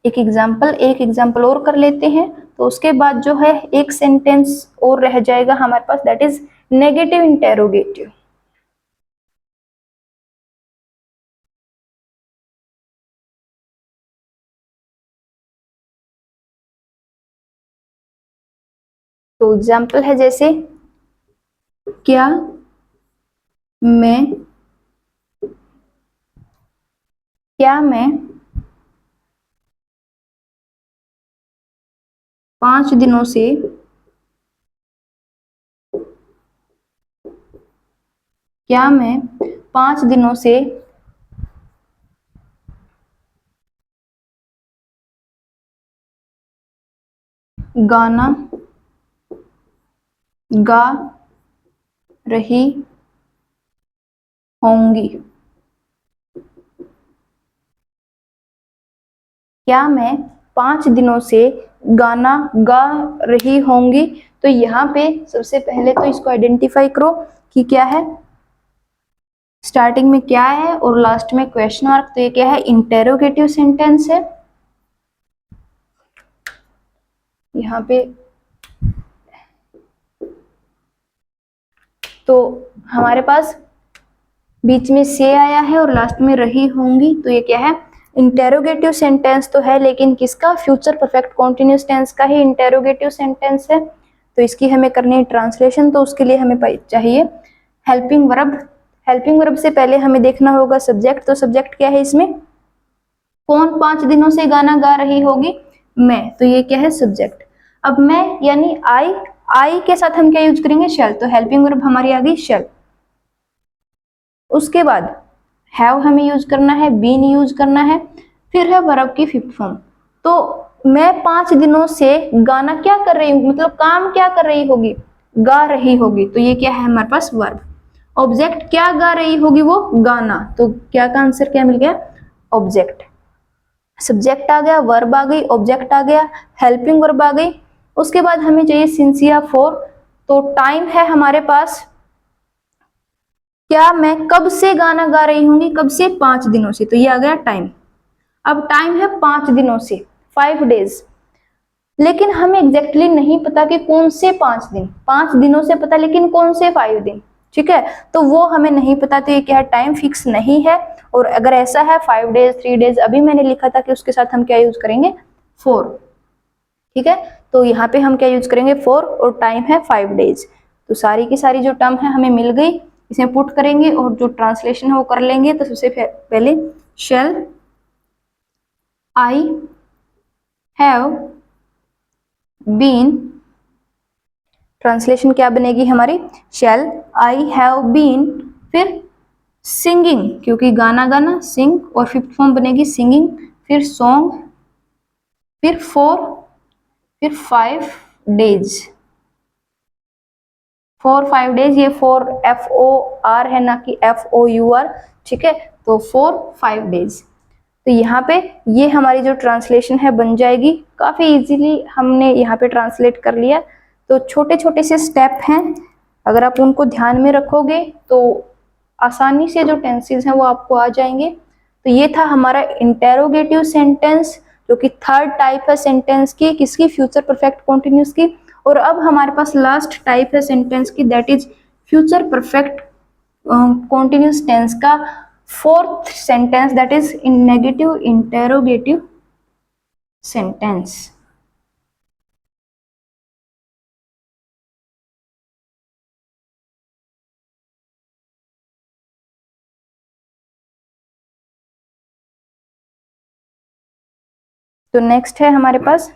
Speaker 1: एक एग्जाम्पल और कर लेते हैं, तो उसके बाद जो है एक सेंटेंस और रह जाएगा हमारे पास, दैट इज नेगेटिव इंटेरोगेटिव। तो एग्जाम्पल है जैसे, क्या मैं 5 दिनों से क्या मैं 5 दिनों से गाना गा रही होंगी। क्या मैं 5 दिनों से गाना गा रही होंगी। तो यहाँ पे सबसे पहले तो इसको आइडेंटिफाई करो कि क्या है, स्टार्टिंग में क्या है और लास्ट में क्वेश्चन मार्क, तो ये क्या है, इंटेरोगेटिव सेंटेंस है। यहाँ पे तो हमारे पास बीच में से आया है और लास्ट में रही होंगी, तो ये क्या है, इंटेरोगेटिव सेंटेंस तो है, लेकिन किसका, फ्यूचर परफेक्ट कॉन्टिन्यूअस टेंस का ही इंटेरोगेटिव सेंटेंस है। तो इसकी हमें करनी है ट्रांसलेशन, तो उसके लिए हमें चाहिए हेल्पिंग वर्ब। हेल्पिंग वर्ब से पहले हमें देखना होगा सब्जेक्ट, तो सब्जेक्ट क्या है इसमें, कौन 5 दिनों से गाना गा रही होगी? मैं, तो ये क्या है? सब्जेक्ट। अब मैं यानी आई के साथ हम क्या यूज करेंगे? शैल, तो हेल्पिंग वर्ब हमारी आ गई शैल। उसके बाद हैव हमें यूज करना है, बीन यूज करना है, फिर है वर्ब की फिफ्थ फॉर्म। तो मैं 5 दिनों से गाना क्या कर रही हूँ, मतलब काम क्या कर रही होगी? गा रही होगी, तो ये क्या है हमारे पास? वर्ब। ऑब्जेक्ट क्या गा रही होगी? वो गाना, तो क्या का आंसर क्या मिल गया? ऑब्जेक्ट। सब्जेक्ट आ गया, वर्ब आ गई, ऑब्जेक्ट आ गया, हेल्पिंग वर्ब आ गई। उसके बाद हमें चाहिए सिंस या फॉर। तो टाइम है हमारे पास, क्या मैं कब से गाना गा रही होंगी? कब से? 5 दिनों से, तो ये आ गया टाइम। अब टाइम है 5 दिनों से, 5 डेज। लेकिन हमें एग्जैक्टली नहीं पता कि कौन से 5 दिन। 5 दिनों से पता, लेकिन कौन से 5 दिन? ठीक है, तो वो हमें नहीं पता, तो ये क्या है? टाइम फिक्स नहीं है। और अगर ऐसा है 5 डेज, 3 डेज, अभी मैंने लिखा था कि उसके साथ हम क्या यूज करेंगे? फोर। ठीक है, तो यहाँ पे हम क्या यूज करेंगे? फोर, और टाइम है 5 डेज। तो सारी की सारी जो टर्म है हमें मिल गई, इसमें पुट करेंगे और जो ट्रांसलेशन है वो कर लेंगे। तो सबसे पहले shall I have been, translation क्या बनेगी हमारी? शेल आई हैव बीन, फिर सिंगिंग, क्योंकि गाना गाना, सिंग, और फिफ्थ फॉर्म बनेगी सिंगिंग, फिर सॉन्ग, फिर फोर, फिर 5 डेज। 4 5 डेज, ये 4 FOR है ना कि FOUR। ठीक है, तो 4 5 डेज। तो यहाँ पे ये हमारी जो ट्रांसलेशन है बन जाएगी। काफी इजीली हमने यहाँ पे ट्रांसलेट कर लिया। तो छोटे छोटे से स्टेप हैं, अगर आप उनको ध्यान में रखोगे तो आसानी से जो टेंसेस हैं वो आपको आ जाएंगे। तो ये था हमारा इंटेरोगेटिव सेंटेंस, जो कि थर्ड टाइप है सेंटेंस की, किसकी? फ्यूचर परफेक्ट कॉन्टिन्यूस की। और अब हमारे पास लास्ट टाइप है सेंटेंस की, that is future perfect continuous tense का fourth sentence, that is in negative interrogative sentence. तो नेक्स्ट है हमारे पास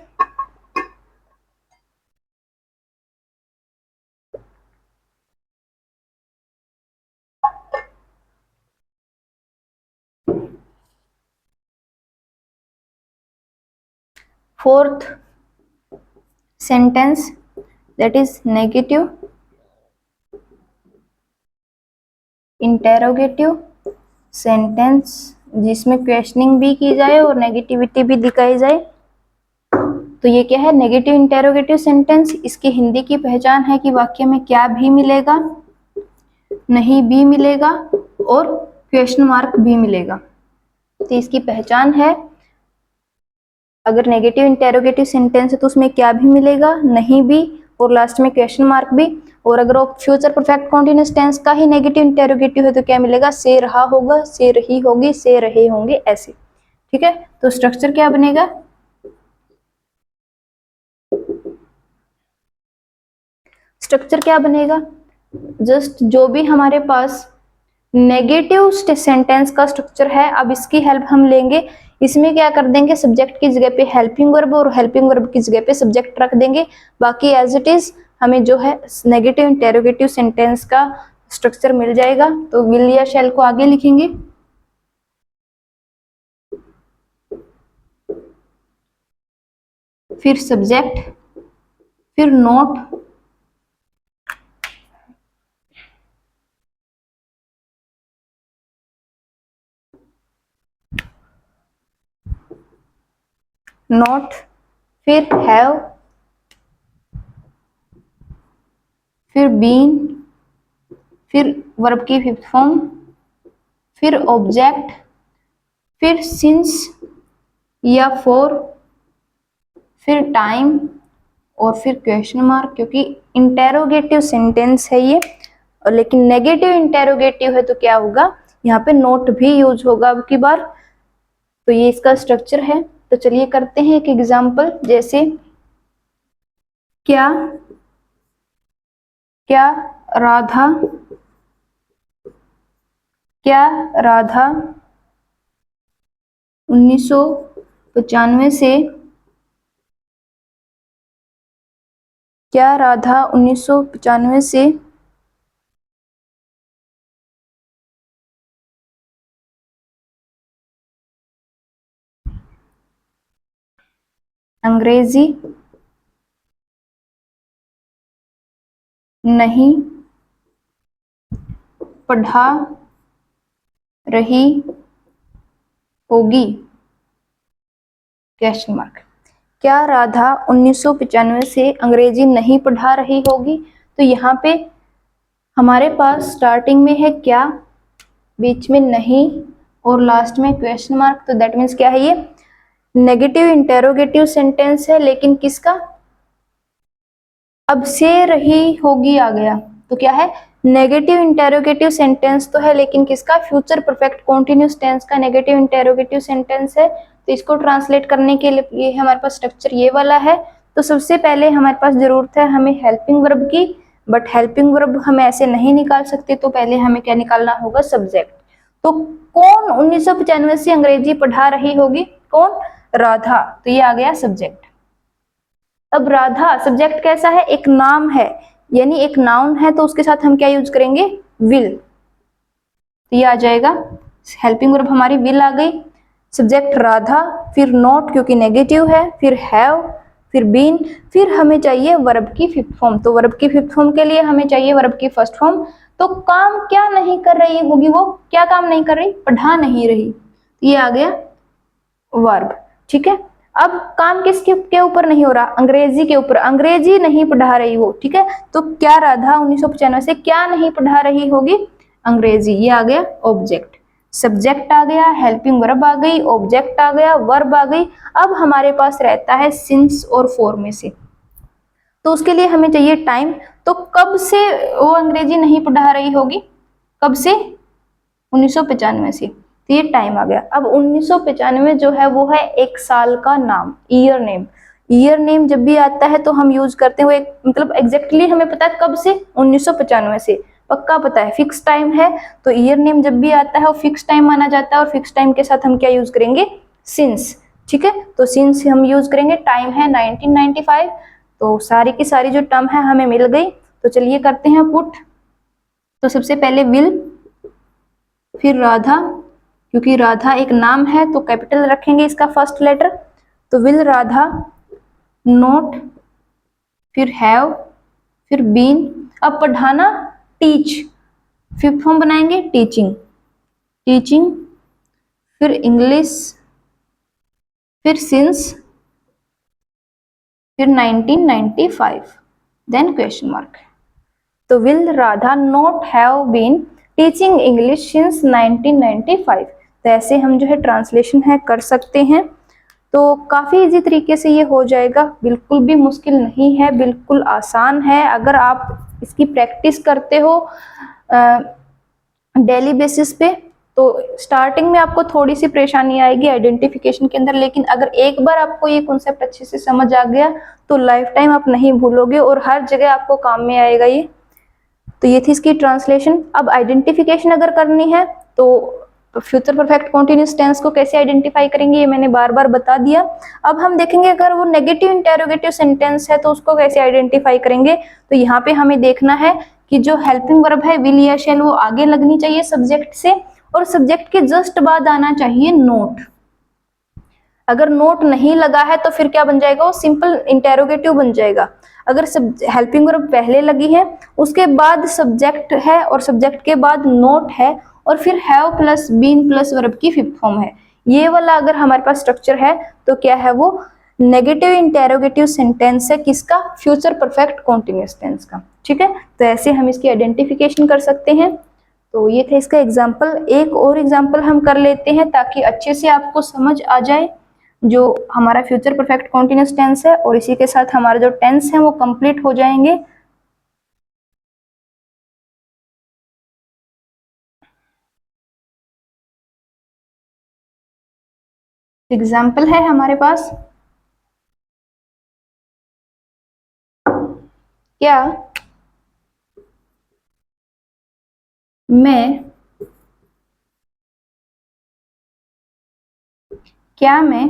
Speaker 1: fourth sentence, that is negative interrogative sentence, जिसमें क्वेश्चनिंग भी की जाए और नेगेटिविटी भी दिखाई जाए। तो ये क्या है? Negative interrogative sentence. इसकी हिंदी की पहचान है कि वाक्य में क्या भी मिलेगा, नहीं भी मिलेगा, और क्वेश्चन मार्क भी मिलेगा। तो इसकी पहचान है, अगर नेगेटिव इंटेरोगेटिव सेंटेंस है तो उसमें क्या भी मिलेगा, नहीं भी, और लास्ट में क्वेश्चन मार्क भी। और अगर वो फ्यूचर परफेक्ट कॉन्टिन्यूअस टेंस का ही नेगेटिव इंटेरोगेटिव है तो क्या मिलेगा? से रहा होगा, से रही होगी, से रहे होंगे, ऐसे। ठीक है, तो स्ट्रक्चर क्या बनेगा? स्ट्रक्चर क्या बनेगा? जस्ट जो भी हमारे पास नेगेटिव सेंटेंस का स्ट्रक्चर है, अब इसकी हेल्प हम लेंगे। इसमें क्या कर देंगे? सब्जेक्ट की जगह पे हेल्पिंग वर्ब और हेल्पिंग वर्ब की जगह पे सब्जेक्ट रख देंगे। बाकी एज इट इज हमें जो है नेगेटिव इंटेरोगेटिव सेंटेंस का स्ट्रक्चर मिल जाएगा। तो विल या शैल को आगे लिखेंगे, फिर सब्जेक्ट, फिर नोट, नोट, फिर हैव, फिर बीन, फिर वर्ब की फिफ्थ फॉर्म, फिर ऑब्जेक्ट, फिर सिंस या फॉर, फिर टाइम, और फिर क्वेश्चन मार्क, क्योंकि इंटेरोगेटिव सेंटेंस है ये। और लेकिन नेगेटिव इंटेरोगेटिव है तो क्या होगा? यहाँ पे नोट भी यूज होगा अब की बार। तो ये इसका स्ट्रक्चर है। तो चलिए करते हैं एक एग्जांपल, जैसे क्या क्या राधा, क्या राधा 1995 से क्या राधा 1995 से अंग्रेजी नहीं पढ़ा रही होगी? Question mark. क्या राधा 1995 से अंग्रेजी नहीं पढ़ा रही होगी? तो यहाँ पे हमारे पास स्टार्टिंग में है क्या, बीच में नहीं और लास्ट में क्वेश्चन मार्क। तो दैट मीन्स क्या है, ये नेगेटिव इंटेरोगेटिव सेंटेंस है, लेकिन किसका? अब से रही होगी आ गया, तो क्या है? नेगेटिव इंटेरोगेटिव सेंटेंस तो है, लेकिन किसका? फ्यूचर परफेक्ट कॉन्टिन्यूस टेंस का नेगेटिव इंटेरोगेटिव सेंटेंस है। तो इसको ट्रांसलेट करने के लिए हमारे पास स्ट्रक्चर ये वाला है। तो सबसे पहले हमारे पास जरूरत है हमें हेल्पिंग वर्ब की, बट हेल्पिंग वर्ब हम ऐसे नहीं निकाल सकते, तो पहले हमें क्या निकालना होगा? सब्जेक्ट। तो कौन 1995 से अंग्रेजी पढ़ा रही होगी? कौन? राधा। तो ये आ गया सब्जेक्ट। अब राधा सब्जेक्ट कैसा है? एक नाम है, यानी एक नाउन है, तो उसके साथ हम क्या यूज करेंगे? विल। तो ये आ जाएगा, हेल्पिंग वर्ब हमारी विल आ गई, सब्जेक्ट राधा, फिर नॉट क्योंकि नेगेटिव है, फिर हैव, फिर बीन, फिर हमें चाहिए वर्ब की फिफ्थ फॉर्म। तो वर्ब की फिफ्थ फॉर्म के लिए हमें चाहिए वर्ब की फर्स्ट फॉर्म। तो काम क्या नहीं कर रही होगी? वो क्या काम नहीं कर रही? पढ़ा नहीं रही। ये आ गया वर्ब। ठीक है, अब काम किसके के ऊपर नहीं हो रहा? अंग्रेजी के ऊपर, अंग्रेजी नहीं पढ़ा रही हो। ठीक है, तो क्या राधा 1995 से क्या नहीं पढ़ा रही होगी? अंग्रेजी। ये आ गया ऑब्जेक्ट, सब्जेक्ट आ गया, हेल्पिंग वर्ब आ गई, ऑब्जेक्ट आ गया, वर्ब आ गई। अब हमारे पास रहता है सिंस और फॉर में से, तो उसके लिए हमें चाहिए टाइम। तो कब से वो अंग्रेजी नहीं पढ़ा रही होगी? कब से? 1995 से। तो ये टाइम आ गया। अब 1995 जो है वो है एक साल का नाम, ईयर नेम। ईयर नेम जब भी आता है तो हम यूज करते हैं वो एक, मतलब एग्जैक्टली हमें पता है कब से? 1995 से, पक्का पता है, फिक्स टाइम है। तो ईयर नेम जब भी आता है वो फिक्स टाइम माना जाता है, और फिक्स टाइम के साथ हम क्या यूज करेंगे? सिंस। ठीक है, तो सिंस हम यूज करेंगे, टाइम है 1995। तो सारी की सारी जो टर्म है हमें मिल गई। तो चलिए करते हैं पुट। तो सबसे पहले विल, फिर राधा, क्योंकि राधा एक नाम है तो कैपिटल रखेंगे इसका फर्स्ट लेटर। तो विल राधा, नोट, फिर हैव, फिर बीन। अब पढ़ाना, टीच, फिफ्थ फॉर्म बनाएंगे टीचिंग, टीचिंग, फिर इंग्लिश, फिर सिंस, फिर 1995, देन क्वेश्चन मार्क। तो will Radha not have been teaching English since 1995। तो ऐसे हम जो है ट्रांसलेशन है कर सकते हैं। तो काफ़ी इजी तरीके से ये हो जाएगा, बिल्कुल भी मुश्किल नहीं है, बिल्कुल आसान है। अगर आप इसकी प्रैक्टिस करते हो डेली बेसिस पे, तो स्टार्टिंग में आपको थोड़ी सी परेशानी आएगी आइडेंटिफिकेशन के अंदर, लेकिन अगर एक बार आपको ये कॉन्सेप्ट अच्छे से समझ आ गया तो लाइफ टाइम आप नहीं भूलोगे और हर जगह आपको काम में आएगा ये। तो ये थी इसकी ट्रांसलेशन। अब आइडेंटिफिकेशन अगर करनी है तो फ्यूचर परफेक्ट कॉन्टिन्यूस टेंस को कैसे आइडेंटिफाई करेंगे ये मैंने बार बार बता दिया। अब हम देखेंगे अगर वो नेगेटिव इंटेरोगेटिव सेंटेंस है तो उसको कैसे आइडेंटिफाई करेंगे। तो यहाँ पे हमें देखना है कि जो हेल्पिंग वर्ब है विल या शैल वो आगे लगनी चाहिए सब्जेक्ट से, और सब्जेक्ट के जस्ट बाद आना चाहिए नोट। अगर नोट नहीं लगा है तो फिर क्या बन जाएगा? वो सिंपल इंटेरोगेटिव बन जाएगा। अगर सब हेल्पिंग वर्ब पहले लगी है, उसके बाद सब्जेक्ट है और सब्जेक्ट के बाद नोट है, और फिर have plus been plus verb की फिफ्थ फॉर्म है, ये वाला अगर हमारे पास स्ट्रक्चर है तो क्या है? वो नेगेटिव इंटेरोगेटिव सेंटेंस है, किसका? फ्यूचर परफेक्ट कॉन्टिन्यूअस टेंस का। ठीक है, तो ऐसे हम इसकी आइडेंटिफिकेशन कर सकते हैं। तो ये था इसका एग्जाम्पल। एक और एग्जाम्पल हम कर लेते हैं ताकि अच्छे से आपको समझ आ जाए जो हमारा फ्यूचर परफेक्ट कॉन्टिन्यूअस टेंस है, और इसी के साथ हमारा जो टेंस है वो कंप्लीट हो जाएंगे। एग्जाम्पल है हमारे पास, क्या मैं क्या मैं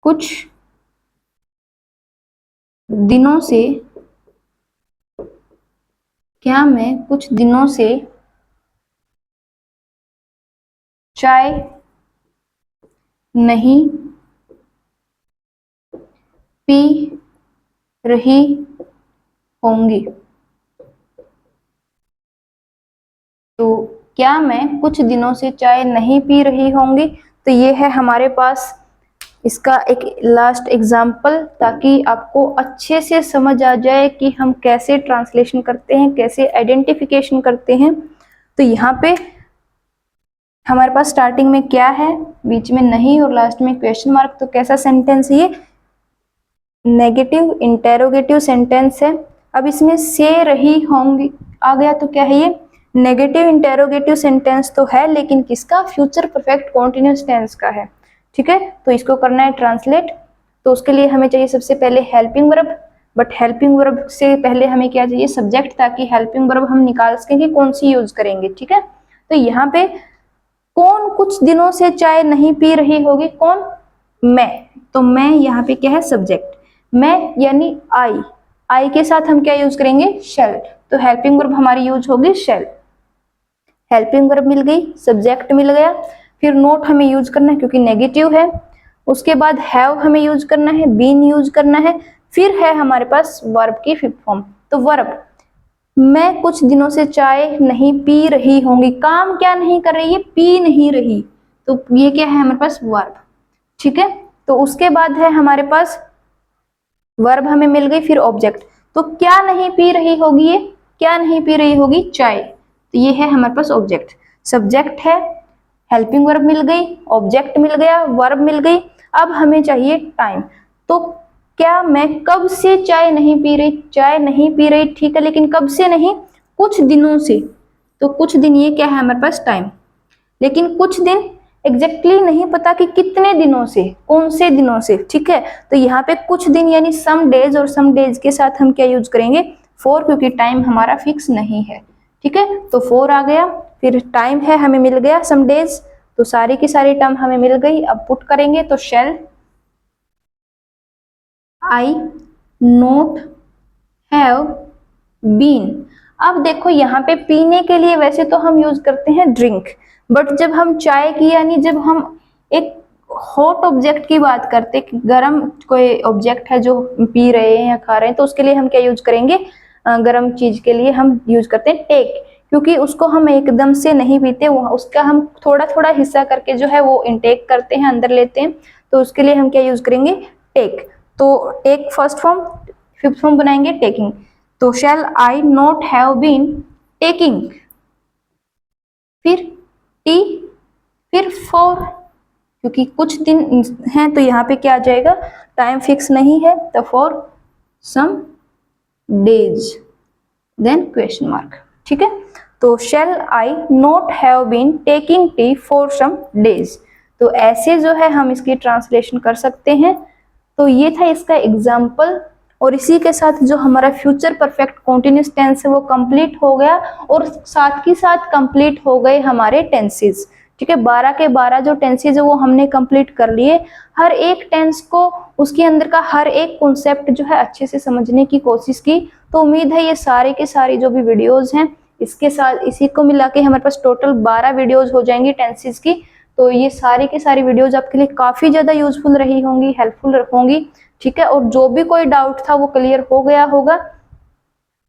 Speaker 1: कुछ दिनों से चाय नहीं पी रही होंगी। तो क्या मैं कुछ दिनों से चाय नहीं पी रही होंगी, तो ये है हमारे पास इसका एक लास्ट एग्जाम्पल, ताकि आपको अच्छे से समझ आ जाए कि हम कैसे ट्रांसलेशन करते हैं, कैसे आइडेंटिफिकेशन करते हैं। तो यहाँ पे हमारे पास स्टार्टिंग में क्या है, बीच में नहीं और लास्ट में क्वेश्चन मार्क। तो कैसा सेंटेंस है ये? नेगेटिव इंटेरोगेटिव सेंटेंस है। अब इसमें से रही होंगी आ गया, तो क्या है ये? नेगेटिव इंटेरोगेटिव सेंटेंस तो है, लेकिन किसका? फ्यूचर परफेक्ट कॉन्टिन्यूअस टेंस का है। ठीक है, तो इसको करना है ट्रांसलेट। तो उसके लिए हमें चाहिए सबसे पहले helping verb, but helping verb से पहले हमें क्या चाहिए? सब्जेक्ट, ताकि हेल्पिंग वर्ब हम निकाल सकें कि कौन सी यूज करेंगे। ठीक है, तो यहाँ पे कौन कुछ दिनों से चाय नहीं पी रही होगी? कौन? मैं। तो मैं यहाँ पे क्या है? सब्जेक्ट। मैं यानी आई के साथ हम क्या यूज करेंगे? शैल। तो हेल्पिंग वर्ब हमारी यूज होगी शैल। हेल्पिंग वर्ब मिल गई, सब्जेक्ट मिल गया, फिर नोट हमें यूज करना है क्योंकि नेगेटिव है। उसके बाद हैव हमें यूज करना है, बीन यूज करना है, फिर है हमारे पास वर्ब की फिफ्थ फॉर्म। तो वर्ब, मैं कुछ दिनों से चाय नहीं पी रही होंगी। काम क्या नहीं कर रही है? पी नहीं रही। तो ये क्या है हमारे पास? वर्ब। ठीक है, तो उसके बाद है हमारे पास वर्ब हमें मिल गई, फिर ऑब्जेक्ट। तो क्या नहीं पी रही होगी? ये क्या नहीं पी रही होगी? चाय। तो ये है हमारे पास ऑब्जेक्ट। सब्जेक्ट है, हेल्पिंग वर्ब मिल गई, ऑब्जेक्ट मिल गया, वर्ब मिल गई। अब हमें चाहिए टाइम। तो क्या मैं कब से चाय नहीं पी रही? चाय नहीं पी रही, ठीक है, लेकिन कब से नहीं? कुछ दिनों से। तो कुछ दिन, ये क्या है हमारे पास? टाइम। लेकिन कुछ दिन एग्जैक्टली नहीं पता कि कितने दिनों से, कौन से दिनों से। ठीक है, तो यहाँ पे कुछ दिन यानी सम डेज, और सम डेज के साथ हम क्या यूज करेंगे? फॉर, क्योंकि टाइम हमारा फिक्स नहीं है। ठीक है, तो फॉर आ गया, फिर टाइम है हमें मिल गया, सम डेज। तो सारी की सारी टर्म हमें मिल गई। अब पुट करेंगे तो shall I note have been. अब देखो यहाँ पे पीने के लिए वैसे तो हम यूज करते हैं ड्रिंक, बट जब हम चाय की यानी जब हम एक हॉट ऑब्जेक्ट की बात करते, गर्म कोई ऑब्जेक्ट है जो पी रहे हैं या खा रहे हैं, तो उसके लिए हम क्या यूज करेंगे? गर्म चीज के लिए हम यूज करते हैं टेक, क्योंकि उसको हम एकदम से नहीं पीते, उसका हम थोड़ा थोड़ा हिस्सा करके जो है वो इनटेक करते हैं, अंदर लेते हैं। तो उसके लिए हम क्या यूज करेंगे? टेक। तो take first form, fifth form बनाएंगे टेकिंग। तो shall I not have been taking, फिर टी, फिर फॉर, क्योंकि कुछ दिन हैं तो यहाँ पे क्या आ जाएगा? टाइम फिक्स नहीं है, तो for some days, then question mark. ठीक है, तो shall I not have been taking tea for some days. तो ऐसे जो है हम इसकी ट्रांसलेशन कर सकते हैं। तो ये था इसका एग्जाम्पल, और इसी के साथ जो हमारा फ्यूचर परफेक्ट कॉन्टिन्यूस टेंस है वो कंप्लीट हो गया, और साथ ही साथ कंप्लीट हो गए हमारे टेंसेस। ठीक है, 12 के 12 जो टेंसेज है वो हमने कंप्लीट कर लिए। हर एक टेंस को, उसके अंदर का हर एक कॉन्सेप्ट जो है अच्छे से समझने की कोशिश की। तो उम्मीद है ये सारे के सारी जो भी वीडियोज हैं, इसके साथ इसी को मिला के हमारे पास टोटल 12 वीडियोज हो जाएंगी टेंसेज की। तो ये सारी की सारी वीडियोज आपके लिए काफी ज्यादा यूजफुल रही होंगी, हेल्पफुल होंगी। ठीक है, और जो भी कोई डाउट था वो क्लियर हो गया होगा,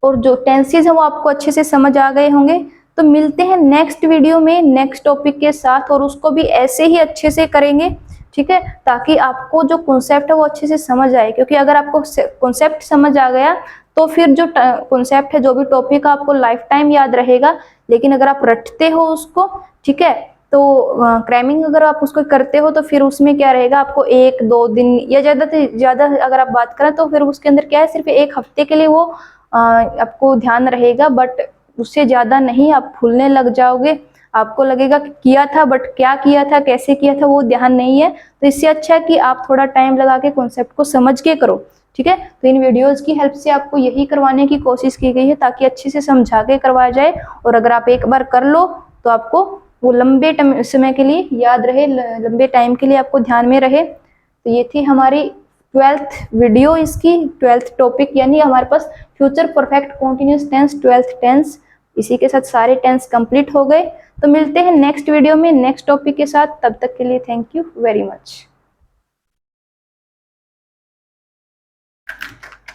Speaker 1: और जो टेंसेज है वो आपको अच्छे से समझ आ गए होंगे। तो मिलते हैं नेक्स्ट वीडियो में नेक्स्ट टॉपिक के साथ, और उसको भी ऐसे ही अच्छे से करेंगे। ठीक है, ताकि आपको जो कॉन्सेप्ट है वो अच्छे से समझ आए, क्योंकि अगर आपको कॉन्सेप्ट समझ आ गया तो फिर जो कॉन्सेप्ट है, जो भी टॉपिक है, आपको लाइफ टाइम याद रहेगा। लेकिन अगर आप रटते हो उसको, ठीक है, तो क्रैमिंग अगर आप उसको करते हो तो फिर उसमें क्या रहेगा, आपको 1-2 दिन या ज्यादा से ज्यादा अगर आप बात करें तो फिर उसके अंदर क्या है, सिर्फ 1 हफ्ते के लिए वो आपको ध्यान रहेगा, बट उससे ज्यादा नहीं। आप भूलने लग जाओगे, आपको लगेगा कि किया था, बट क्या किया था, कैसे किया था, वो ध्यान नहीं है। तो इससे अच्छा है कि आप थोड़ा टाइम लगा के कॉन्सेप्ट को समझ के करो। ठीक है, तो इन वीडियोस की हेल्प से आपको यही करवाने की कोशिश की गई है, ताकि अच्छे से समझा के करवाया जाए। और अगर आप एक बार कर लो तो आपको वो लंबे समय के लिए याद रहे, लंबे टाइम के लिए आपको ध्यान में रहे। तो ये थी हमारी 12th वीडियो, इसकी 12th टॉपिक, यानी हमारे पास future perfect continuous tense 12th tense. इसी के साथ सारे टेंस कंप्लीट हो गए। तो मिलते हैं नेक्स्ट वीडियो में नेक्स्ट टॉपिक के साथ। तब तक के लिए थैंक यू वेरी मच।